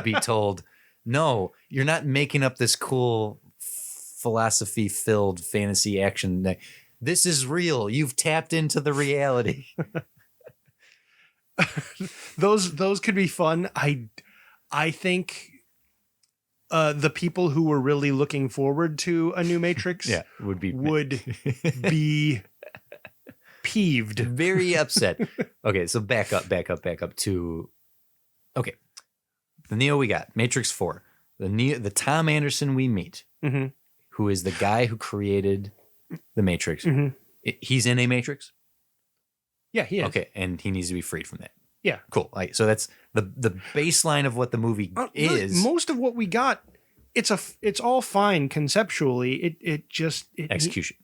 be told, no, you're not making up this cool philosophy-filled fantasy action. This is real. You've tapped into the reality. Those could be fun. I think the people who were really looking forward to a new Matrix would be peeved, very upset. Okay, so back up to the Neo we got, Matrix 4. The Tom Anderson we meet, who is the guy who created the Matrix. He's in a Matrix. Yeah, he is. Okay, and he needs to be freed from that. Yeah, cool. Like, so that's the baseline of what the movie is. Really, most of what we got, it's all fine conceptually. It just execution.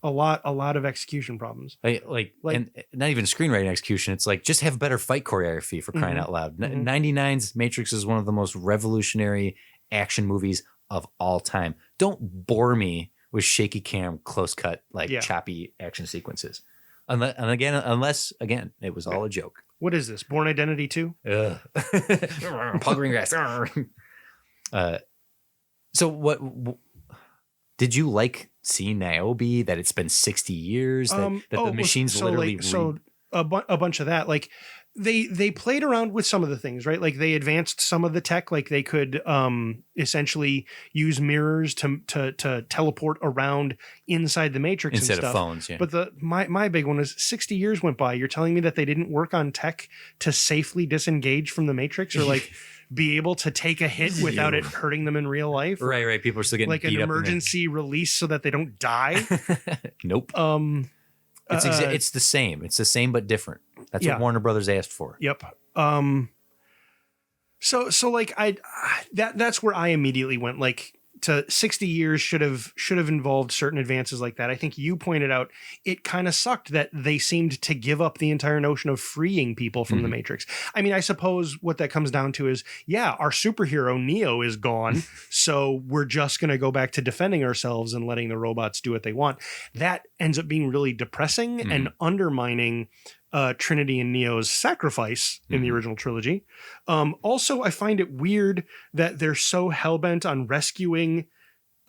A lot of execution problems. Like, and not even screenwriting execution. It's like, just have better fight choreography, for crying out loud. 99's Matrix is one of the most revolutionary action movies of all time. Don't bore me with shaky cam, close cut, choppy action sequences. Unless again, it was all a joke. What is this? Born Identity 2? Paul Greengrass. So what did you like seeing Niobe, that it's been 60 years, that the machines literally a bunch of that. Like they played around with some of the things, right? Like they advanced some of the tech, like they could essentially use mirrors to teleport around inside the Matrix instead and stuff. of phones. Yeah. But my big one is 60 years went by. You're telling me that they didn't work on tech to safely disengage from the Matrix, or like be able to take a hit without it hurting them in real life? Right. People are still getting like beat an up emergency release so that they don't die. Nope. It's the same. It's the same but different. That's Yeah. what Warner Brothers asked for. Yep. So like that's where I immediately went, like, to 60 years should have involved certain advances like that. I think you pointed out it kind of sucked that they seemed to give up the entire notion of freeing people from the Matrix. I mean, I suppose what that comes down to is, yeah, our superhero Neo is gone, so we're just going to go back to defending ourselves and letting the robots do what they want. That ends up being really depressing and undermining Trinity and Neo's sacrifice in the original trilogy. Also, I find it weird that they're so hellbent on rescuing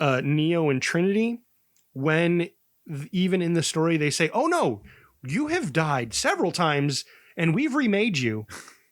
Neo and Trinity when even in the story they say, oh no, you have died several times and we've remade you.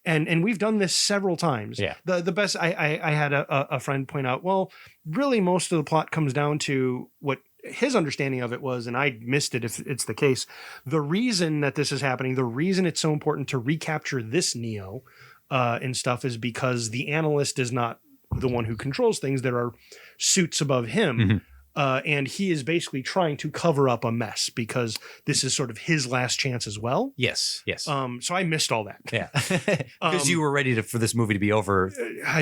And we've done this several times. Yeah. The best, I had a friend point out, well, really most of the plot comes down to what his understanding of it was, and I missed it if it's the case. The reason that this is happening, the reason it's so important to recapture this Neo and stuff is because the analyst is not the one who controls things. There are suits above him. And he is basically trying to cover up a mess because this is sort of his last chance as well. Yes. So I missed all that. Yeah. Because you were ready for this movie to be over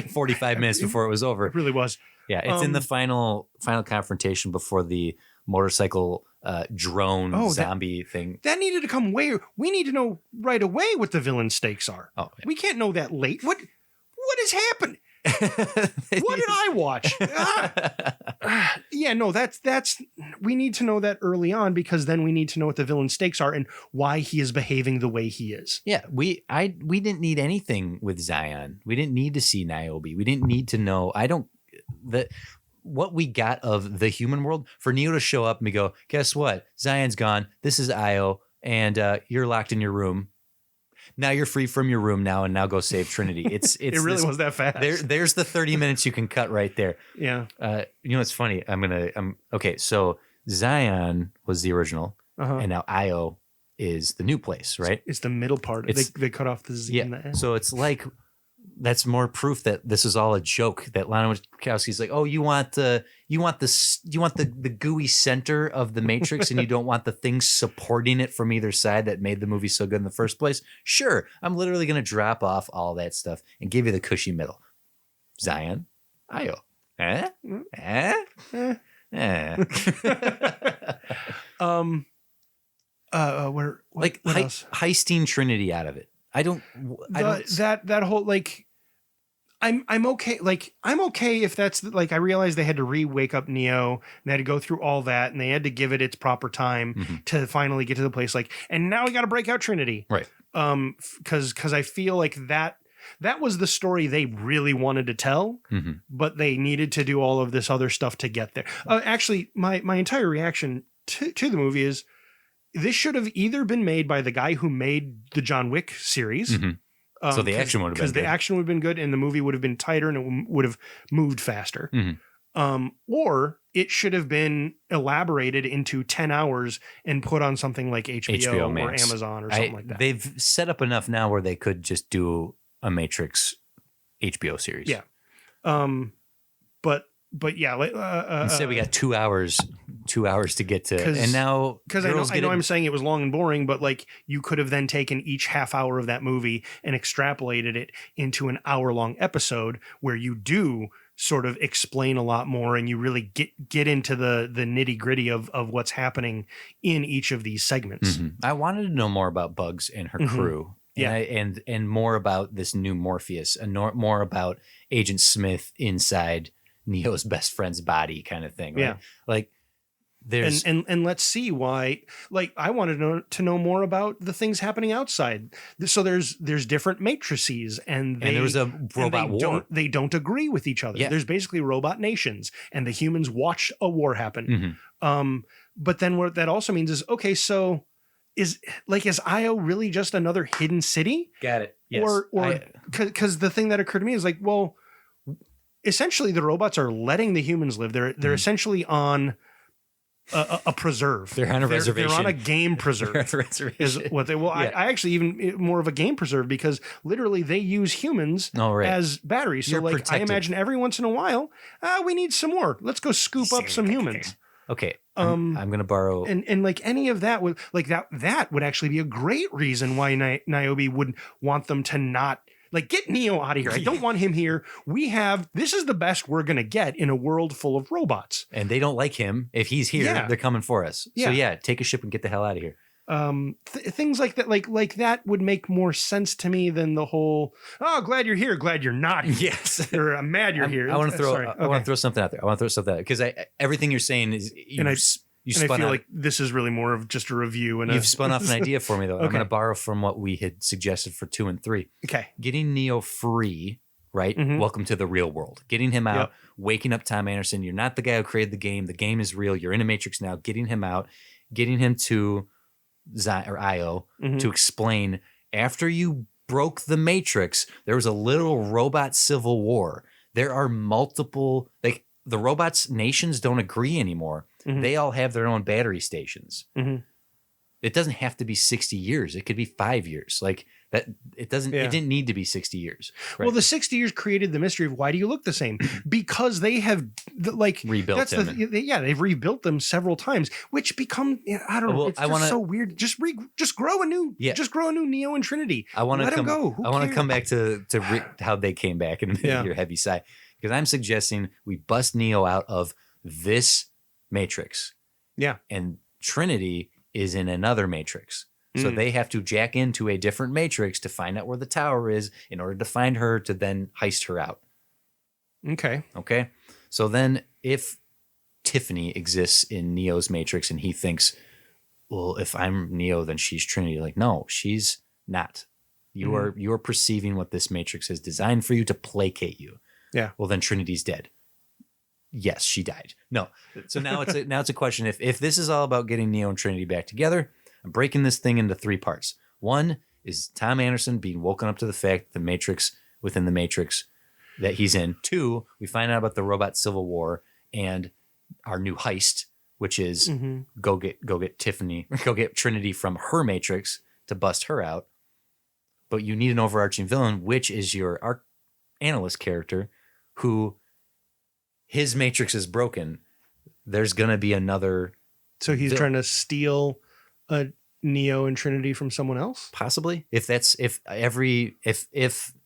45 minutes before it was over. It really was. Yeah, it's in the final confrontation before the motorcycle drone zombie thing. That needed to come we need to know right away what the villain stakes are. Oh, yeah. We can't know that late. What has happened? What did I watch? Yeah, no, that's we need to know that early on, because then we need to know what the villain stakes are and why he is behaving the way he is. Yeah, we didn't need anything with Zion. We didn't need to see Niobe. We didn't need to know. What we got of the human world for Neo to show up and we go, guess what? Zion's gone. This is Io, and you're locked in your room. Now you're free from your room now, and now go save Trinity. It's It really was that fast. There's the 30 minutes you can cut right there. Yeah. You know, it's funny. Okay. So Zion was the original, and now Io is the new place, right? It's the middle part. They cut off the Z in the end. So it's like, that's more proof that this is all a joke. That Lana Wachowski's like, oh, you want the gooey center of the Matrix, and you don't want the things supporting it from either side that made the movie so good in the first place. Sure, I'm literally going to drop off all that stuff and give you the cushy middle. Zion, Io, what else? Heisting Trinity out of it. That whole, like, I'm okay. Like, I'm okay if that's like, I realized they had to wake up Neo and they had to go through all that and they had to give it its proper time to finally get to the place. Like, and now we got to break out Trinity. Right. Cause I feel like that was the story they really wanted to tell, but they needed to do all of this other stuff to get there. Actually, my entire reaction to the movie is, this should have either been made by the guy who made the John Wick series. So the action would have been good. Because the action would have been good and the movie would have been tighter and it would have moved faster. Or it should have been elaborated into 10 hours and put on something like HBO or Amazon or something like that. They've set up enough now where they could just do a Matrix HBO series. Yeah. But yeah, instead we got 2 hours to get to, and now because I know I'm saying it was long and boring, but like you could have then taken each half hour of that movie and extrapolated it into an hour-long episode where you do sort of explain a lot more and you really get into the nitty-gritty of what's happening in each of these segments. I wanted to know more about Bugs and her crew. Yeah, and more about this new Morpheus, and more about Agent Smith inside Neo's best friend's body, kind of thing. Right? Yeah, like there's and let's see why. Like, I wanted to know more about the things happening outside. So there's different matrices, and there was a robot war. They don't agree with each other. Yeah. There's basically robot nations, and the humans watch a war happen. But then what that also means is, okay, so is Io really just another hidden city? Got it. Yes. Or because the thing that occurred to me is like, well, essentially the robots are letting the humans live. They're essentially on a preserve. They're on a reservation. They're on a game preserve. Is what they. Well, yeah. I actually even more of a game preserve because literally they use humans as batteries. So I imagine every once in a while, we need some more. Let's go scoop up some humans. Okay. I'm gonna borrow and like any of that would that would actually be a great reason why Niobe would want them to not. Like, get Neo out of here. I don't want him here. This is the best we're going to get in a world full of robots. And they don't like him. If he's here, they're coming for us. So take a ship and get the hell out of here. Things like that, like that would make more sense to me than the whole, oh, glad you're here. Glad you're not. Yes. Or I'm mad you're here. I want to throw something out there. Because everything you're saying is, I feel like this is really more of just a review. And you've spun off an idea for me, though. Okay. I'm going to borrow from what we had suggested for 2 and 3. Okay. Getting Neo free, right? Mm-hmm. Welcome to the real world. Getting him out, waking up Tom Anderson. You're not the guy who created the game. The game is real. You're in a Matrix now. Getting him out, getting him to Io to explain, after you broke the Matrix, there was a little robot civil war. There are multiple, like, the robots' nations don't agree anymore. Mm-hmm. They all have their own battery stations. Mm-hmm. It doesn't have to be 60 years. It could be 5 years. Like that. It doesn't. It didn't need to be 60 years. Right? Well, the 60 years created the mystery of why do you look the same? Because they have rebuilt them. They've rebuilt them several times, which become I don't know. Well, it's so weird. Just grow a new. Yeah. Just grow a new Neo and Trinity. I want to let them go. I want to come back to how they came back and your heavy sigh, because I'm suggesting we bust Neo out of this Matrix. Yeah. And Trinity is in another Matrix. So they have to jack into a different Matrix to find out where the tower is in order to find her to then heist her out. Okay. So then if Tiffany exists in Neo's Matrix and he thinks, well, if I'm Neo, then she's Trinity. Like, no, she's not. You are perceiving what this Matrix has designed for you to placate you. Yeah. Well, then Trinity's dead. Yes, she died. No. So now it's a question. If this is all about getting Neo and Trinity back together, I'm breaking this thing into 3 parts. 1 is Tom Anderson being woken up to the fact that the Matrix within the Matrix that he's in. 2, we find out about the robot civil war and our new heist, which is go get Tiffany, go get Trinity from her Matrix to bust her out. But you need an overarching villain, which is your analyst character, who his Matrix is broken. There's gonna be another. So he's trying to steal a Neo and Trinity from someone else? Possibly. If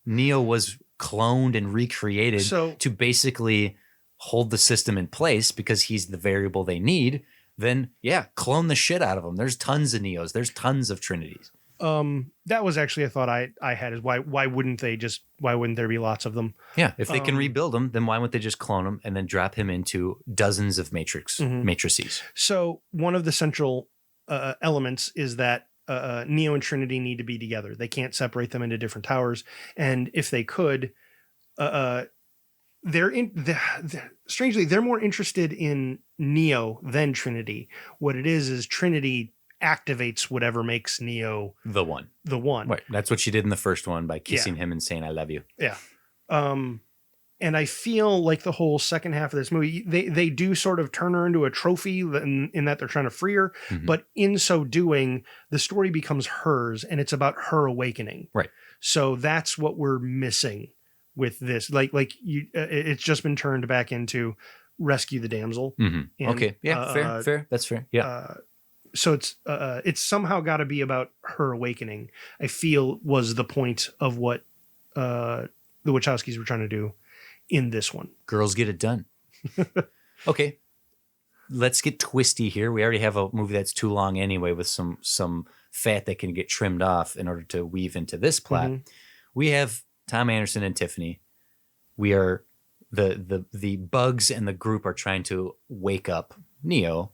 Neo was cloned and recreated to basically hold the system in place because he's the variable they need, then clone the shit out of them. There's tons of Neos. There's tons of Trinities. That was actually a thought I had, is why wouldn't there be lots of them? Yeah. If they can rebuild them, then why wouldn't they just clone them and then drop him into dozens of matrices? So one of the central elements is that Neo and Trinity need to be together. They can't separate them into different towers. And if they could, strangely, they're more interested in Neo than Trinity. What it is Trinity activates whatever makes Neo the one. Right. That's what she did in the first one by kissing him and saying, I love you. Yeah. And I feel like the whole second half of this movie, they do sort of turn her into a trophy in that they're trying to free her. Mm-hmm. But in so doing, the story becomes hers and it's about her awakening. Right. So that's what we're missing with this. It's just been turned back into rescue the damsel. Mm-hmm. And, okay. Yeah. Fair. That's fair. Yeah. So it's somehow got to be about her awakening, I feel, was the point of what the Wachowskis were trying to do in this one. Girls get it done. Okay. Let's get twisty here. We already have a movie that's too long anyway, with some fat that can get trimmed off in order to weave into this plot. Mm-hmm. We have Tom Anderson and Tiffany. We are the bugs and the group are trying to wake up Neo.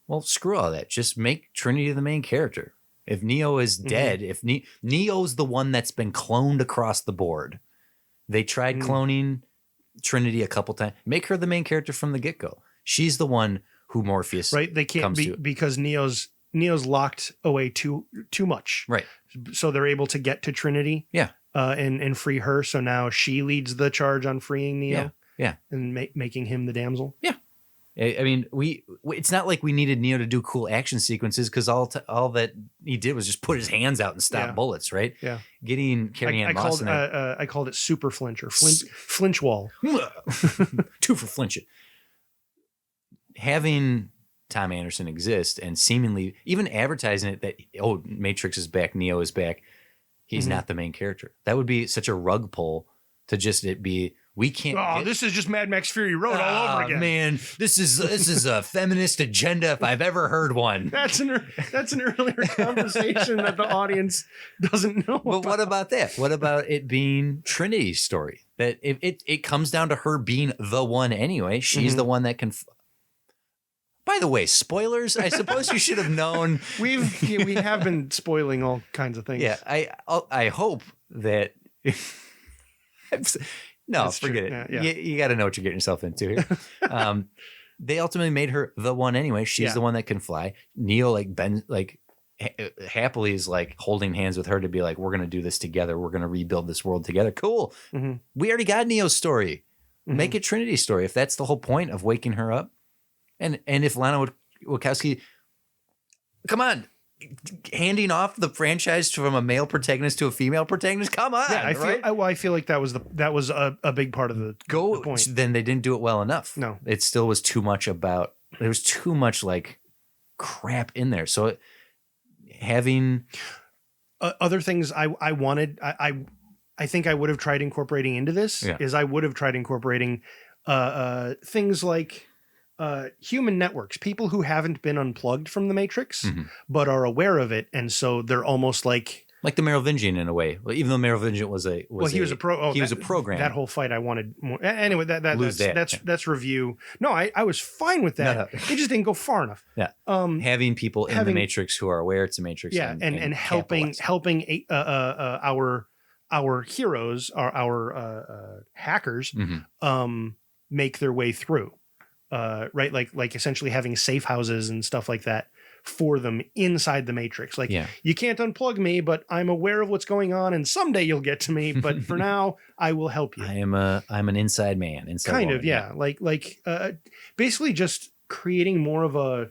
Well, screw all that. Just make Trinity the main character. If Neo is dead, if Neo's the one that's been cloned across the board, they tried cloning Trinity a couple times. Make her the main character from the get-go. She's the one who Morpheus They can't be, because Neo's Neo's locked away too much. Right. So they're able to get to Trinity. Yeah. And free her. So now she leads the charge on freeing Neo. Yeah. And making him the damsel. Yeah. I mean, it's not like we needed Neo to do cool action sequences because all that he did was just put his hands out and stop bullets, right? Yeah. Getting Carrie-Anne Moss in there. I called it super flinch or flinch wall. 2 for flinch it. Having Tom Anderson exist and seemingly even advertising it that, oh, Matrix is back, Neo is back. He's not the main character. That would be such a rug pull to just it be, we can't. This is just Mad Max Fury Road all over again. Man, this is a feminist agenda if I've ever heard one. That's an earlier conversation that the audience doesn't know. But what about that? What about it being Trinity's story? That it comes down to her being the one anyway. She's the one that can. By the way, spoilers. I suppose you should have known. We have been spoiling all kinds of things. Yeah, I hope that. No, That's forget true. it. Yeah. You got to know what you're getting yourself into here. They ultimately made her the one anyway. She's the one that can fly. Neo happily is like holding hands with her to be like, we're gonna do this together. We're gonna rebuild this world together. Cool. We already got Neo's story. Make it Trinity's story if that's the whole point of waking her up. And if Lana Wachowski, come on, handing off the franchise from a male protagonist to a female protagonist. Come on, I feel like that was a big part of the point. Then they didn't do it well enough. No, it still was too much about. There was too much like crap in there. So having other things I wanted, I think I would have tried incorporating into this is I would have tried incorporating things like human networks, people who haven't been unplugged from the Matrix but are aware of it, and so they're almost like the Merovingian in a way. Well, even though Merovingian was a program. That whole fight I wanted more. Anyway, that's review. No, I was fine with that. No. It just didn't go far enough. Yeah. Having people in the Matrix who are aware it's a Matrix. Yeah, and helping our heroes, our hackers, make their way through. Right, like essentially having safe houses and stuff like that for them inside the Matrix. Like, you can't unplug me, but I'm aware of what's going on, and someday you'll get to me. But for now, I will help you. I'm an inside man. Kind of, yeah. Like basically just creating more of a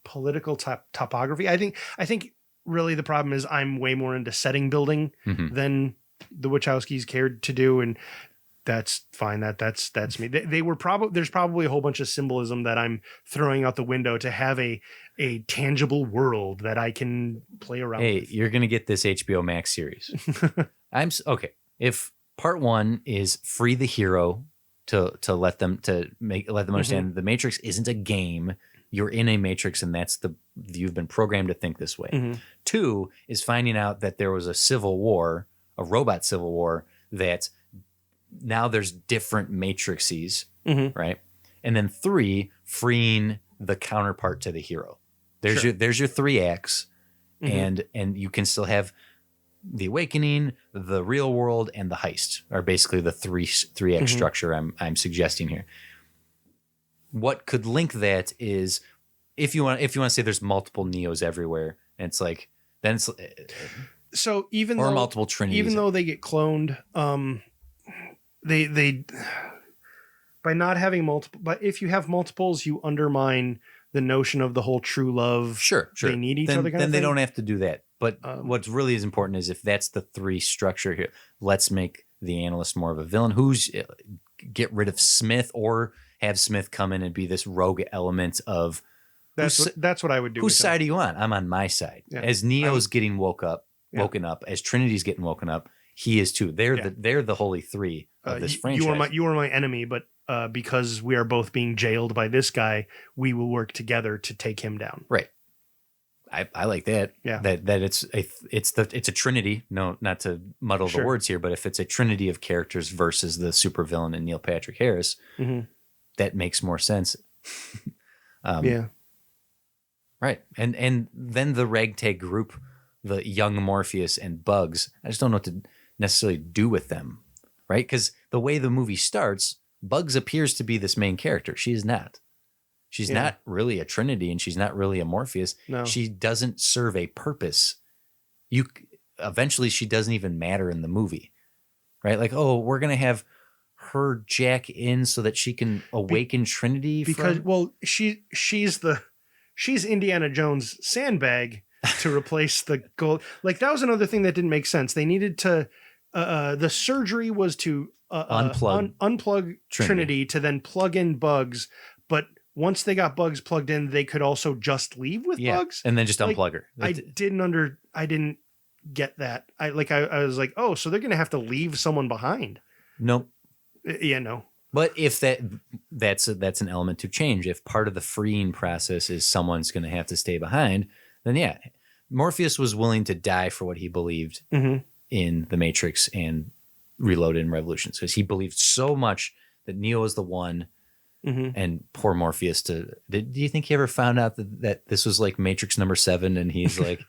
political topography. I think really the problem is I'm way more into setting building than the Wachowskis cared to do, and that's fine. That's me. They were there's probably a whole bunch of symbolism that I'm throwing out the window to have a tangible world that I can play around with. Hey, you're going to get this HBO Max series. Okay. If part 1 is free the hero to let them understand the Matrix isn't a game. You're in a Matrix, and you've been programmed to think this way. 2 is finding out that there was a civil war, a robot civil war, that now there's different matrices, right? And then 3, freeing the counterpart to the hero. There's your 3 acts, and you can still have the awakening, the real world, and the heist are basically the 3 act structure I'm suggesting here. What could link that is if you want to say there's multiple Neos everywhere, and it's like then it's so even or though multiple Trinities, even though they get cloned, they by not having multiple, but if you have multiples, you undermine the notion of the whole true love. Sure. They need each other. Then they don't have to do that. But what's really is important is if that's the 3 structure here, let's make the analyst more of a villain. Get rid of Smith or have Smith come in and be this rogue element of. That's what I would do. Whose side are you on? I'm on my side. Yeah. As Neo's getting woken up, as Trinity's getting woken up, he is too. They're the holy 3 of this franchise. You are my enemy, but because we are both being jailed by this guy, we will work together to take him down. Right. I like that. Yeah. That it's a trinity. No, not to muddle the words here, but if it's a trinity of characters versus the supervillain and Neil Patrick Harris, that makes more sense. Right. And then the ragtag group, the young Morpheus and Bugs, I just don't know what to necessarily do with them. Right? Because the way the movie starts, Bugs appears to be this main character. She is not. She's not really a Trinity, and she's not really a Morpheus. No. She doesn't serve a purpose. Eventually she doesn't even matter in the movie, right? Like, oh, we're gonna have her jack in so that she can awaken Trinity because she's Indiana Jones' sandbag to replace the gold. Like, that was another thing that didn't make sense. They needed to the surgery was to unplug Trinity to then plug in Bugs, but once they got Bugs plugged in, they could also just leave with Bugs and then just unplug her. I didn't get that. I was like, oh, so they're gonna have to leave someone behind. Nope. Yeah, no. But if that's an element to change. If part of the freeing process is someone's going to have to stay behind, then yeah, Morpheus was willing to die for what he believed in the Matrix and Reloaded and Revolutions, because he believed so much that Neo is the one. And poor Morpheus. Do you think he ever found out that this was like Matrix number 7, and he's like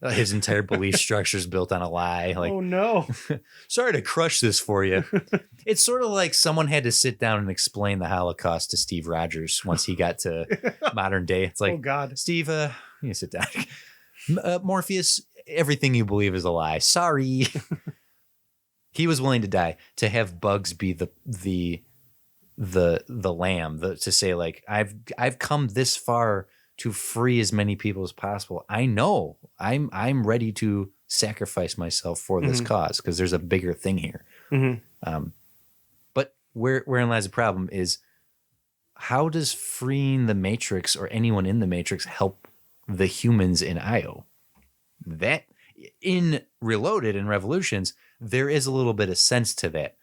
his entire belief structure is built on a lie? Like, oh no, sorry to crush this for you. It's sort of like someone had to sit down and explain the Holocaust to Steve Rogers once he got to modern day. It's like, oh God, Steve, you sit down. Morpheus, everything you believe is a lie. Sorry. He was willing to die to have Bugs be the lamb, to say, like, I've come this far to free as many people as possible. I know I'm ready to sacrifice myself for this cause, because there's a bigger thing here. But wherein lies the problem is, how does freeing the Matrix or anyone in the Matrix help the humans in Io? That in Reloaded and Revolutions, there is a little bit of sense to that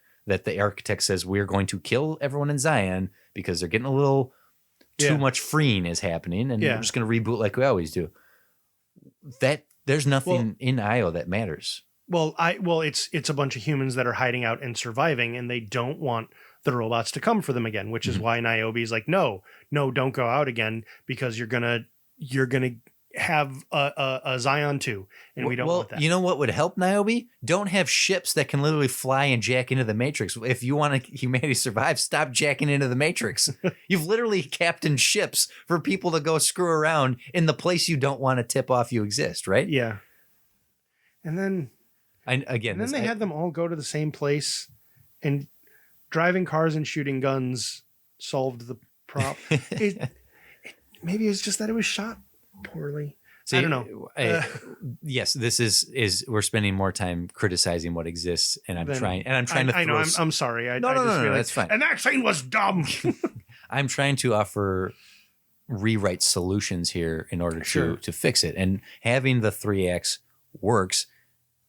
the architect says, we're going to kill everyone in Zion because they're getting a little too much freeing is happening, and we're just going to reboot like we always do. That there's nothing in Io that matters. Well, it's a bunch of humans that are hiding out and surviving, and they don't want the robots to come for them again, which is why Niobe is like, no, don't go out again, because you're gonna have a Zion 2, and we don't want that. You know what would help Niobe? Don't have ships that can literally fly and jack into the Matrix. If you want humanity to survive, stop jacking into the Matrix. You've literally captained ships for people to go screw around in the place you don't want to tip off you exist, right? Yeah. And then they had them all go to the same place, and driving cars and shooting guns solved the problem. Maybe it's just that it was shot poorly. See, I don't know. Yes, this is we're spending more time criticizing what exists, and I'm trying to. I know. I'm sorry. No, that's fine. And that scene was dumb. I'm trying to offer rewrite solutions here in order to fix it, and having the 3 acts works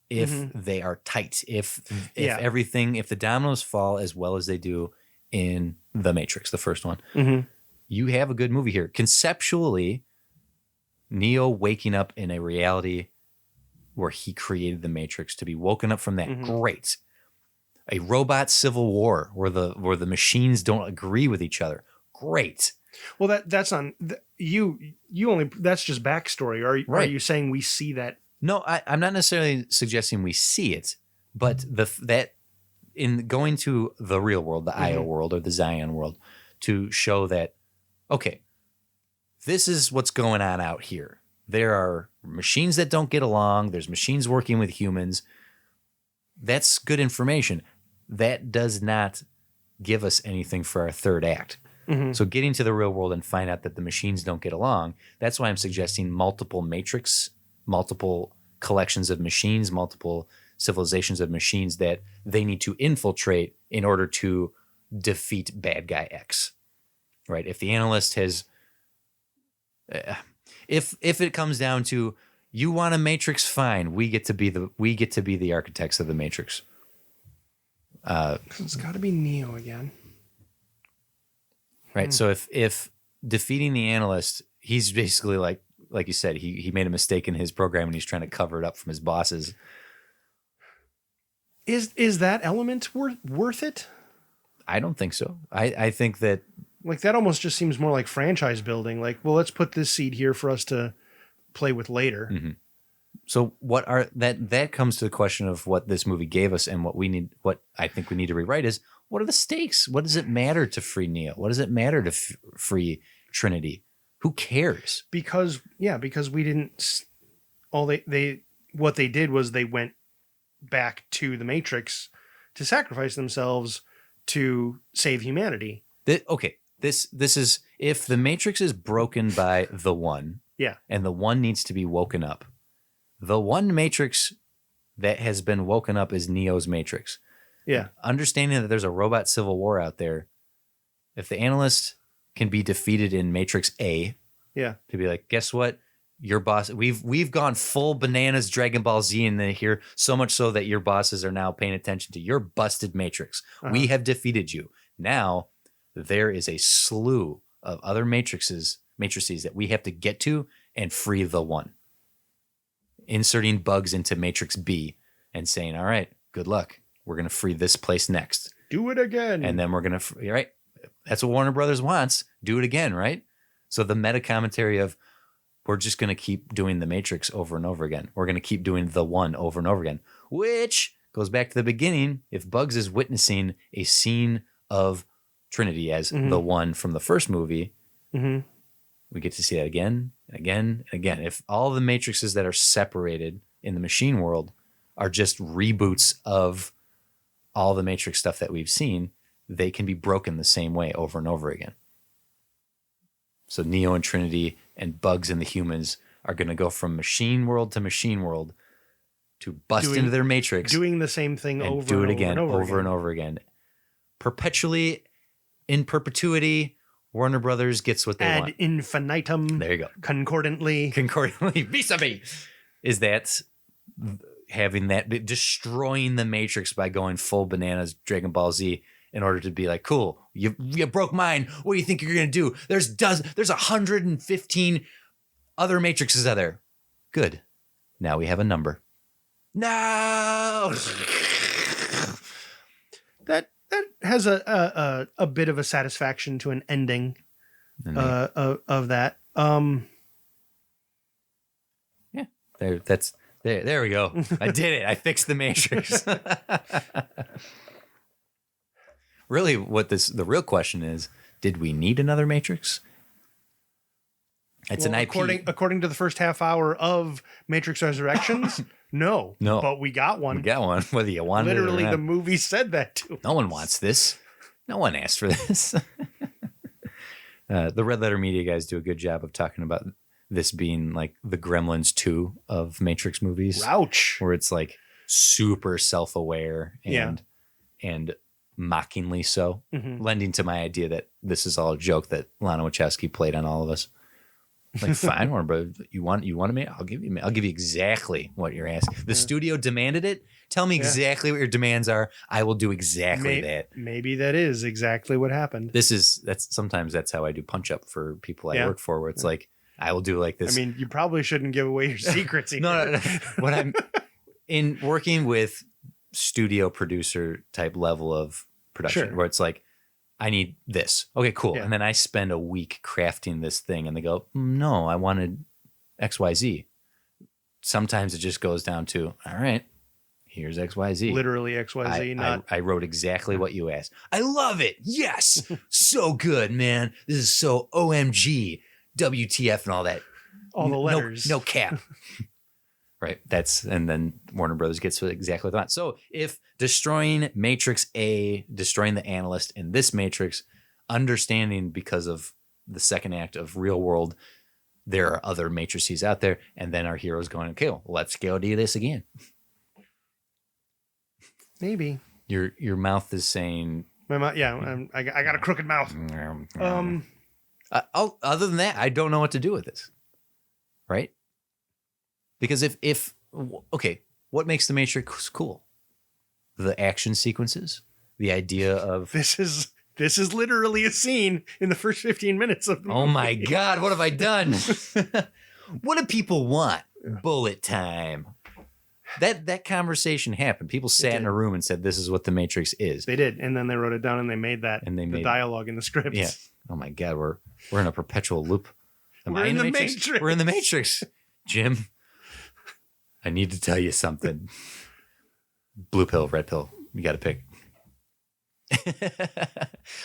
if they are tight. If the dominoes fall as well as they do in The Matrix, the first one, you have a good movie here. Conceptually, Neo waking up in a reality where he created the Matrix, to be woken up from that, great. A robot civil war where the machines don't agree with each other, great. Well, that's on you only. That's just backstory. Are you saying we see that? No, I'm not necessarily suggesting we see it, but that in going to the real world, the Io world or the Zion world, to show that, okay, this is what's going on out here. There are machines that don't get along. There's machines working with humans. That's good information. That does not give us anything for our third act. So getting to the real world and find out that the machines don't get along, that's why I'm suggesting multiple Matrix, multiple collections of machines, multiple civilizations of machines that they need to infiltrate in order to defeat bad guy X. Right? If the analyst has... If it comes down to, you want a Matrix, fine, we get to be the architects of the Matrix. It's got to be Neo again, right? So if defeating the analyst, he's basically like you said, he made a mistake in his program and he's trying to cover it up from his bosses. Is that element worth it? I don't think so. I think that. Like, that almost just seems more like franchise building. Like, well, let's put this seed here for us to play with later. So that comes to the question of what this movie gave us, and what I think we need to rewrite is, what are the stakes? What does it matter to free Neo? What does it matter to free Trinity. Who cares? Because we didn't. What they did was they went back to the Matrix to sacrifice themselves to save humanity. This is if the Matrix is broken by the One, and the One needs to be woken up. The one Matrix that has been woken up is Neo's Matrix. Yeah, understanding that there's a robot civil war out there. If the analyst can be defeated in Matrix A, to be like, guess what? Your boss, we've gone full bananas Dragon Ball Z in here, so much so that your bosses are now paying attention to your busted Matrix. We have defeated you. Now there is a slew of other matrices that we have to get to and free the One. Inserting bugs into Matrix B and saying, all right, good luck. We're going to free this place next. Do it again. And then we're going to, right? That's what Warner Brothers wants. Do it again, right? So the meta commentary of, we're just going to keep doing the Matrix over and over again. We're going to keep doing the One over and over again, which goes back to the beginning. If Bugs is witnessing a scene of Trinity as the One from the first movie, we get to see that again and again and again. If all the Matrixes that are separated in the machine world are just reboots of all the Matrix stuff that we've seen, they can be broken the same way over and over again. So Neo and Trinity and Bugs and the humans are going to go from machine world to machine world to bust into their Matrix. Doing the same thing and over do it and again, over and over again. Perpetually, in perpetuity, Warner Brothers gets what they want. Ad infinitum. There you go. Concordantly, vis-a-vis. Is that having that, destroying the Matrix by going full bananas Dragon Ball Z in order to be like, cool, you broke mine. What do you think you're going to do? There's 115 other Matrixes out there. Good. Now we have a number. No. That has a bit of a satisfaction to an ending of that. Yeah. There we go. I did it. I fixed the Matrix. Really, the real question is, did we need another Matrix? It's an IP. According to the first half hour of Matrix Resurrections, no. But we got one. We got one, whether you wanted it or Literally, not. the movie said that too. No one wants this. No one asked for this. The Red Letter Media guys do a good job of talking about this being like the Gremlins 2 of Matrix movies. Ouch. Where it's like super self-aware and mockingly so, lending to my idea that this is all a joke that Lana Wachowski played on all of us. Like, fine, Warner Brothers, you want me? I'll give you exactly what you're asking. The studio demanded it. Tell me exactly what your demands are. I will do exactly that. Maybe that is exactly what happened. Sometimes that's how I do punch up for people I work for, where it's like, I will do like this. I mean, you probably shouldn't give away your secrets either. No. What I'm in working with studio producer type level of production, where it's like, I need this. Okay, cool. Yeah. And then I spend a week crafting this thing and they go, no, I wanted XYZ. Sometimes it just goes down to, all right, here's XYZ. Literally XYZ. I wrote exactly what you asked. I love it. Yes. So good, man. This is so OMG, WTF and all that. All the letters. No cap. Right. And then Warner Brothers gets exactly what they want. So if destroying Matrix A, destroying the analyst in this Matrix, understanding because of the second act of Real World, there are other matrices out there, and then our heroes going, okay, well, let's go do this again. Maybe. Your mouth is saying, my mouth, I got a crooked mouth. Other than that, I don't know what to do with this. Right? Because if what makes the Matrix cool? The action sequences, the idea of this is literally a scene in the first 15 minutes of the movie. Oh my God, what have I done? What do people want? Bullet time. That conversation happened. People sat in a room and said, "This is what the Matrix is." They did, and then they wrote it down and they made that. And they made the dialogue in the script. Yeah. Oh my God, we're in a perpetual loop. We're in the Matrix. We're in the Matrix, Jim. I need to tell you something. Blue pill, red pill. You got to pick.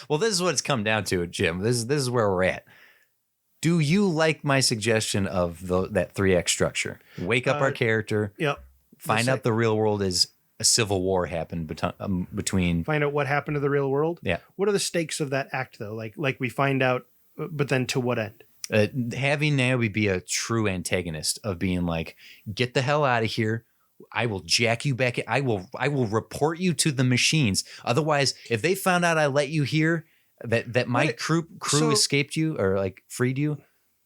Well, this is what it's come down to, Jim. This is where we're at. Do you like my suggestion of that 3-act structure? Wake up our character. Yep. Find out the real world is a civil war happened between. Find out what happened to the real world. Yeah. What are the stakes of that act though? Like we find out, but then to what end? Having Naomi be a true antagonist of being like, get the hell out of here. I will jack you back. I will report you to the machines. Otherwise, if they found out I let you here, that my crew escaped you or like freed you,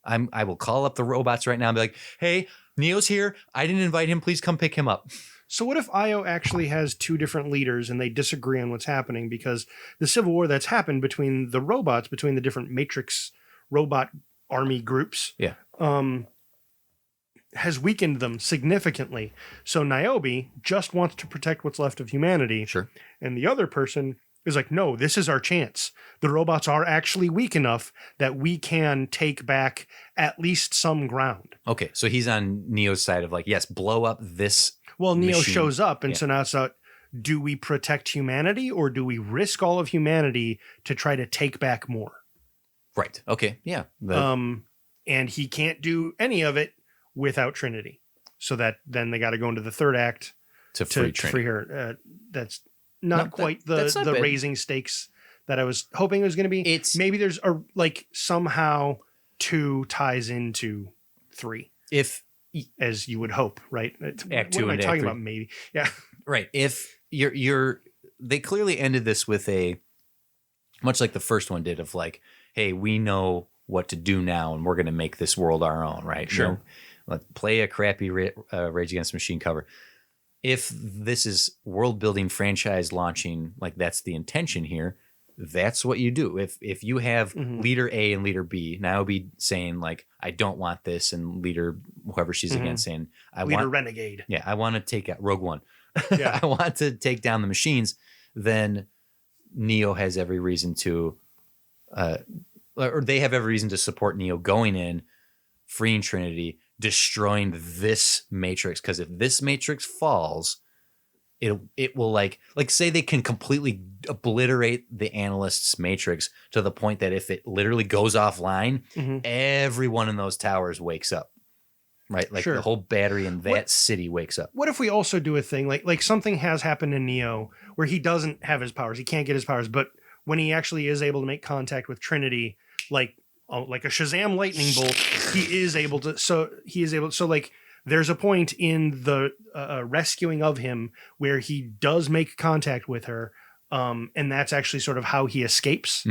I will call up the robots right now and be like, hey, Neo's here. I didn't invite him. Please come pick him up. So what if Io actually has 2 different leaders and they disagree on what's happening because the civil war that's happened between the robots, between the different Matrix robot army groups, has weakened them significantly. So Niobe just wants to protect what's left of humanity. Sure. And the other person is like, no, this is our chance. The robots are actually weak enough that we can take back at least some ground. Okay, so he's on Neo's side of like, yes, blow up this. Well, Neo machine. shows up, and so now it's out, do we protect humanity or do we risk all of humanity to try to take back more? Right. Okay. Yeah. And he can't do any of it without Trinity. So that then they got to go into the 3rd act to free her. That's not quite the bad. raising stakes that I was hoping it was going to be. It's maybe there's a like somehow 2 ties into 3. If as you would hope, right? Act 2 what am I and talking Act 3. about? Maybe. Yeah. Right. If they clearly ended this with a, much like the first one did, of like, hey, we know what to do now and we're going to make this world our own, right? Sure. You know, let's play a crappy Rage Against the Machine cover. If this is world building franchise launching, like that's the intention here, that's what you do. If you have leader A and leader B, Niobe saying like, I don't want this, and leader whoever she's against saying, I want Renegade. Yeah, I want to take out Rogue One. Yeah. I want to take down the machines. Then Neo has every reason to, or they have every reason to support Neo going in, freeing Trinity, destroying this Matrix. Because if this Matrix falls, it will like say they can completely obliterate the analyst's Matrix to the point that if it literally goes offline, everyone in those towers wakes up. Right, like the whole battery in that city wakes up. What if we also do a thing like something has happened in Neo where he doesn't have his powers, he can't get his powers, but when he actually is able to make contact with Trinity, like a Shazam lightning bolt, he is able to. So like there's a point in the rescuing of him where he does make contact with her, and that's actually sort of how he escapes,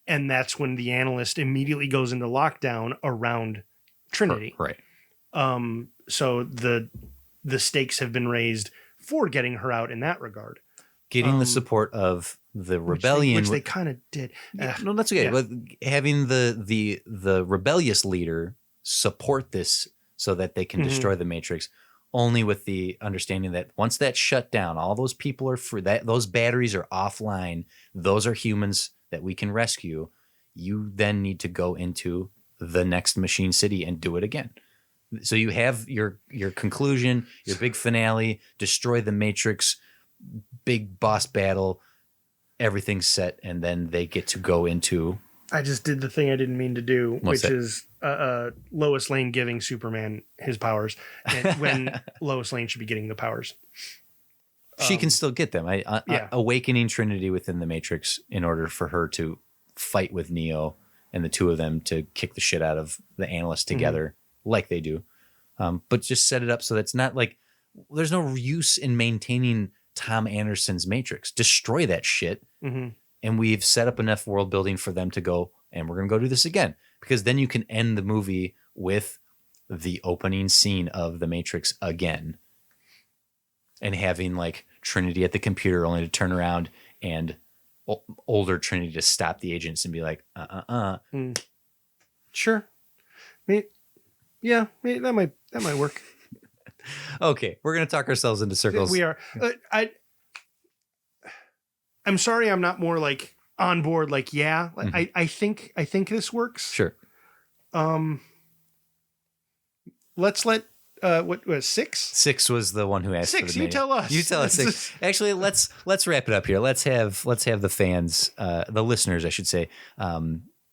and that's when the analyst immediately goes into lockdown around Trinity. Right. So the stakes have been raised for getting her out in that regard. Getting the support of the rebellion, which they kind of did. No, that's okay. Yeah. But having the rebellious leader support this so that they can destroy the Matrix, only with the understanding that once that's shut down, all those people are free. Those batteries are offline. Those are humans that we can rescue. You then need to go into the next machine city and do it again. So you have your conclusion, your big finale, destroy the Matrix, big boss battle, everything's set, and then they get to go into... I just did the thing I didn't mean to do, which is Lois Lane giving Superman his powers, and when Lois Lane should be getting the powers. She can still get them. Awakening Trinity within the Matrix in order for her to fight with Neo and the two of them to kick the shit out of the analyst together. Like they do, but just set it up so that's not like there's no use in maintaining Tom Anderson's Matrix. Destroy that shit, and we've set up enough world building for them to go, and we're gonna go do this again, because then you can end the movie with the opening scene of the Matrix again, and having like Trinity at the computer only to turn around and older Trinity to stop the agents and be like, Sure. Yeah, that might work. Okay, we're gonna talk ourselves into circles. We are. I'm sorry, I'm not more like on board. Like, I think this works. Sure. Let's let what was 6? 6 was the one who asked. 6. You tell us. You tell us 6. Actually, let's wrap it up here. Let's have the fans, the listeners, I should say,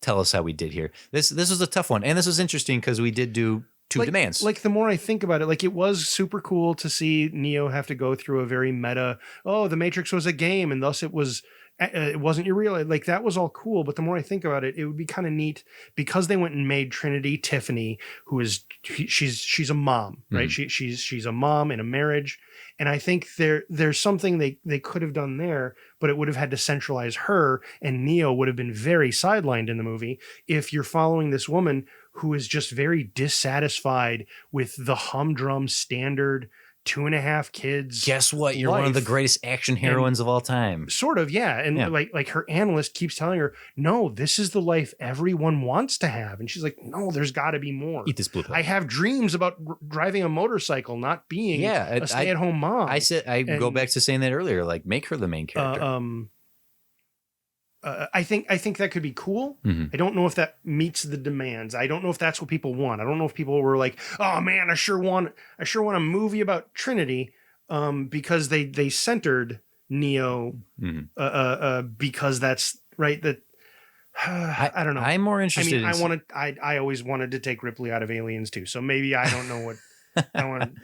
tell us how we did here. This was a tough one, and this was interesting because we did do two demands. Like the more I think about it, like it was super cool to see Neo have to go through a very meta. Oh, the Matrix was a game, and thus it wasn't your real. Like that was all cool. But the more I think about it, it would be kind of neat because they went and made Trinity Tiffany, who is she's a mom, right? She's a mom in a marriage. And I think there's something they could have done there, but it would have had to centralize her, and Neo would have been very sidelined in the movie if you're following this woman who is just very dissatisfied with the humdrum standard 2.5 kids. Guess what? You're one of the greatest action heroines of all time. Sort of, yeah. And like her analyst keeps telling her, no, this is the life everyone wants to have. And she's like, no, there's got to be more. Eat this blue pill. I have dreams about driving a motorcycle, not being a stay-at-home mom. I go back to saying that earlier, like make her the main character. I think that could be cool. I don't know if that meets the demands. I don't know if that's what people want. I don't know if people were like, "Oh man, I sure want a movie about Trinity," because they centered Neo, because that's right. That I don't know. I'm more interested. I always wanted to take Ripley out of Aliens too. So maybe I don't know what I want.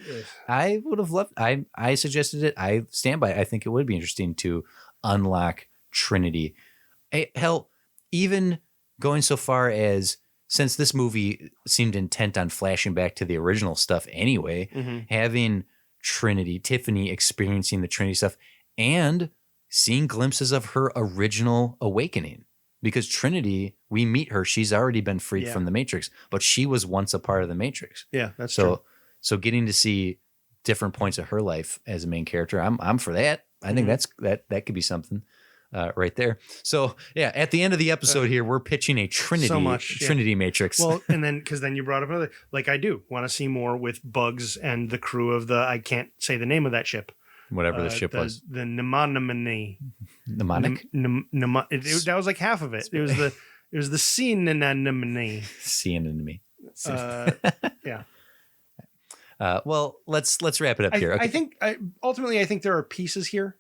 I would have loved. I suggested it. I stand by it. I think it would be interesting to unlock Trinity. Hell, even going so far as, since this movie seemed intent on flashing back to the original stuff anyway, having Tiffany experiencing the Trinity stuff and seeing glimpses of her original awakening. Because Trinity, we meet her, she's already been freed from the Matrix, but she was once a part of the Matrix. Yeah, that's true. So getting to see different points of her life as a main character, I'm for that. I think that could be something. Right there. So yeah, at the end of the episode here, we're pitching a Trinity Matrix. Well, and then because then you brought up another, like I do want to see more with Bugs and the crew of the, I can't say the name of that ship. Whatever the ship was. The Mnemonic. Mnemonic? That was like half of it. It was the scene anemone. Yeah. Well, let's wrap it up here. Okay. I think ultimately there are pieces here.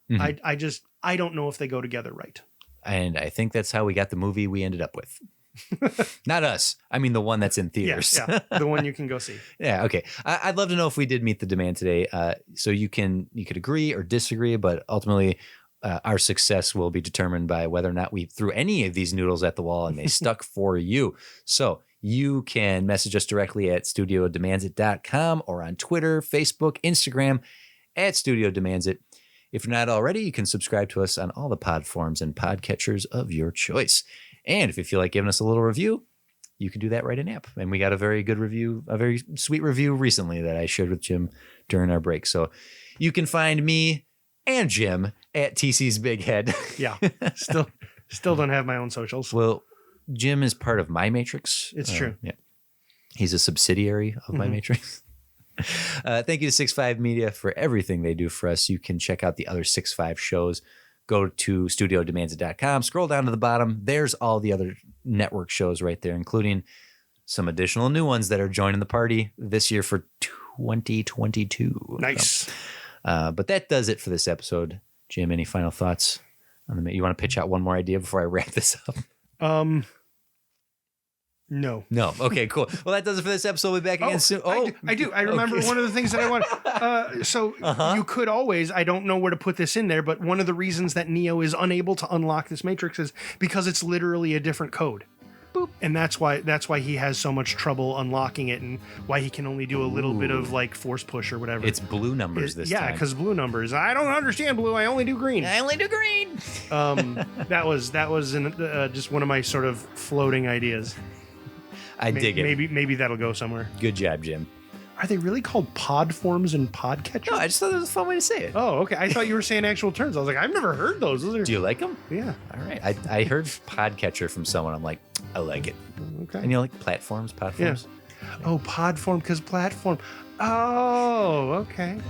I don't know if they go together right. And I think that's how we got the movie we ended up with. Not us. I mean, the one that's in theaters. Yeah, the one you can go see. Yeah. Okay. I'd love to know if we did meet the demand today. So you could agree or disagree, but ultimately our success will be determined by whether or not we threw any of these noodles at the wall and they stuck for you. So you can message us directly at studiodemandsit.com or on Twitter, Facebook, Instagram at Studio Demands It. If you're not already, you can subscribe to us on all the pod forms and podcatchers of your choice. And if you feel like giving us a little review, you can do that right in app. And we got a very good review, a very sweet review recently that I shared with Jim during our break. So you can find me and Jim at TC's Big Head. Yeah. Still don't have my own socials. Well, Jim is part of My Matrix. It's true. Yeah. He's a subsidiary of My Matrix. Thank you to 6.5 Media for everything they do for us. You can check out the other 6.5 shows. Go to studiodemandsit.com. Scroll down to the bottom. There's all the other network shows right there, including some additional new ones that are joining the party this year for 2022. Nice. So, but that does it for this episode. Jim, any final thoughts? You want to pitch out one more idea before I wrap this up? No. Okay, cool. Well, that does it for this episode. We'll be back again soon. I do. I remember one of the things that I want. You could always, I don't know where to put this in there, but one of the reasons that Neo is unable to unlock this matrix is because it's literally a different code. Boop. And that's why he has so much trouble unlocking it, and why he can only do a little bit of like force push or whatever. It's blue numbers this time. Yeah, because blue numbers. I don't understand blue. I only do green. That was just one of my sort of floating ideas. I dig it. Maybe that'll go somewhere. Good job, Jim. Are they really called pod forms and podcatchers? No, I just thought it was a fun way to say it. Oh, okay. I thought you were saying actual terms. I was like, I've never heard those. Do you like them? Yeah. All right. I heard podcatcher from someone. I'm like, I like it. Okay. And you like platforms, podforms? Yeah. Oh, pod form because platform. Oh, okay.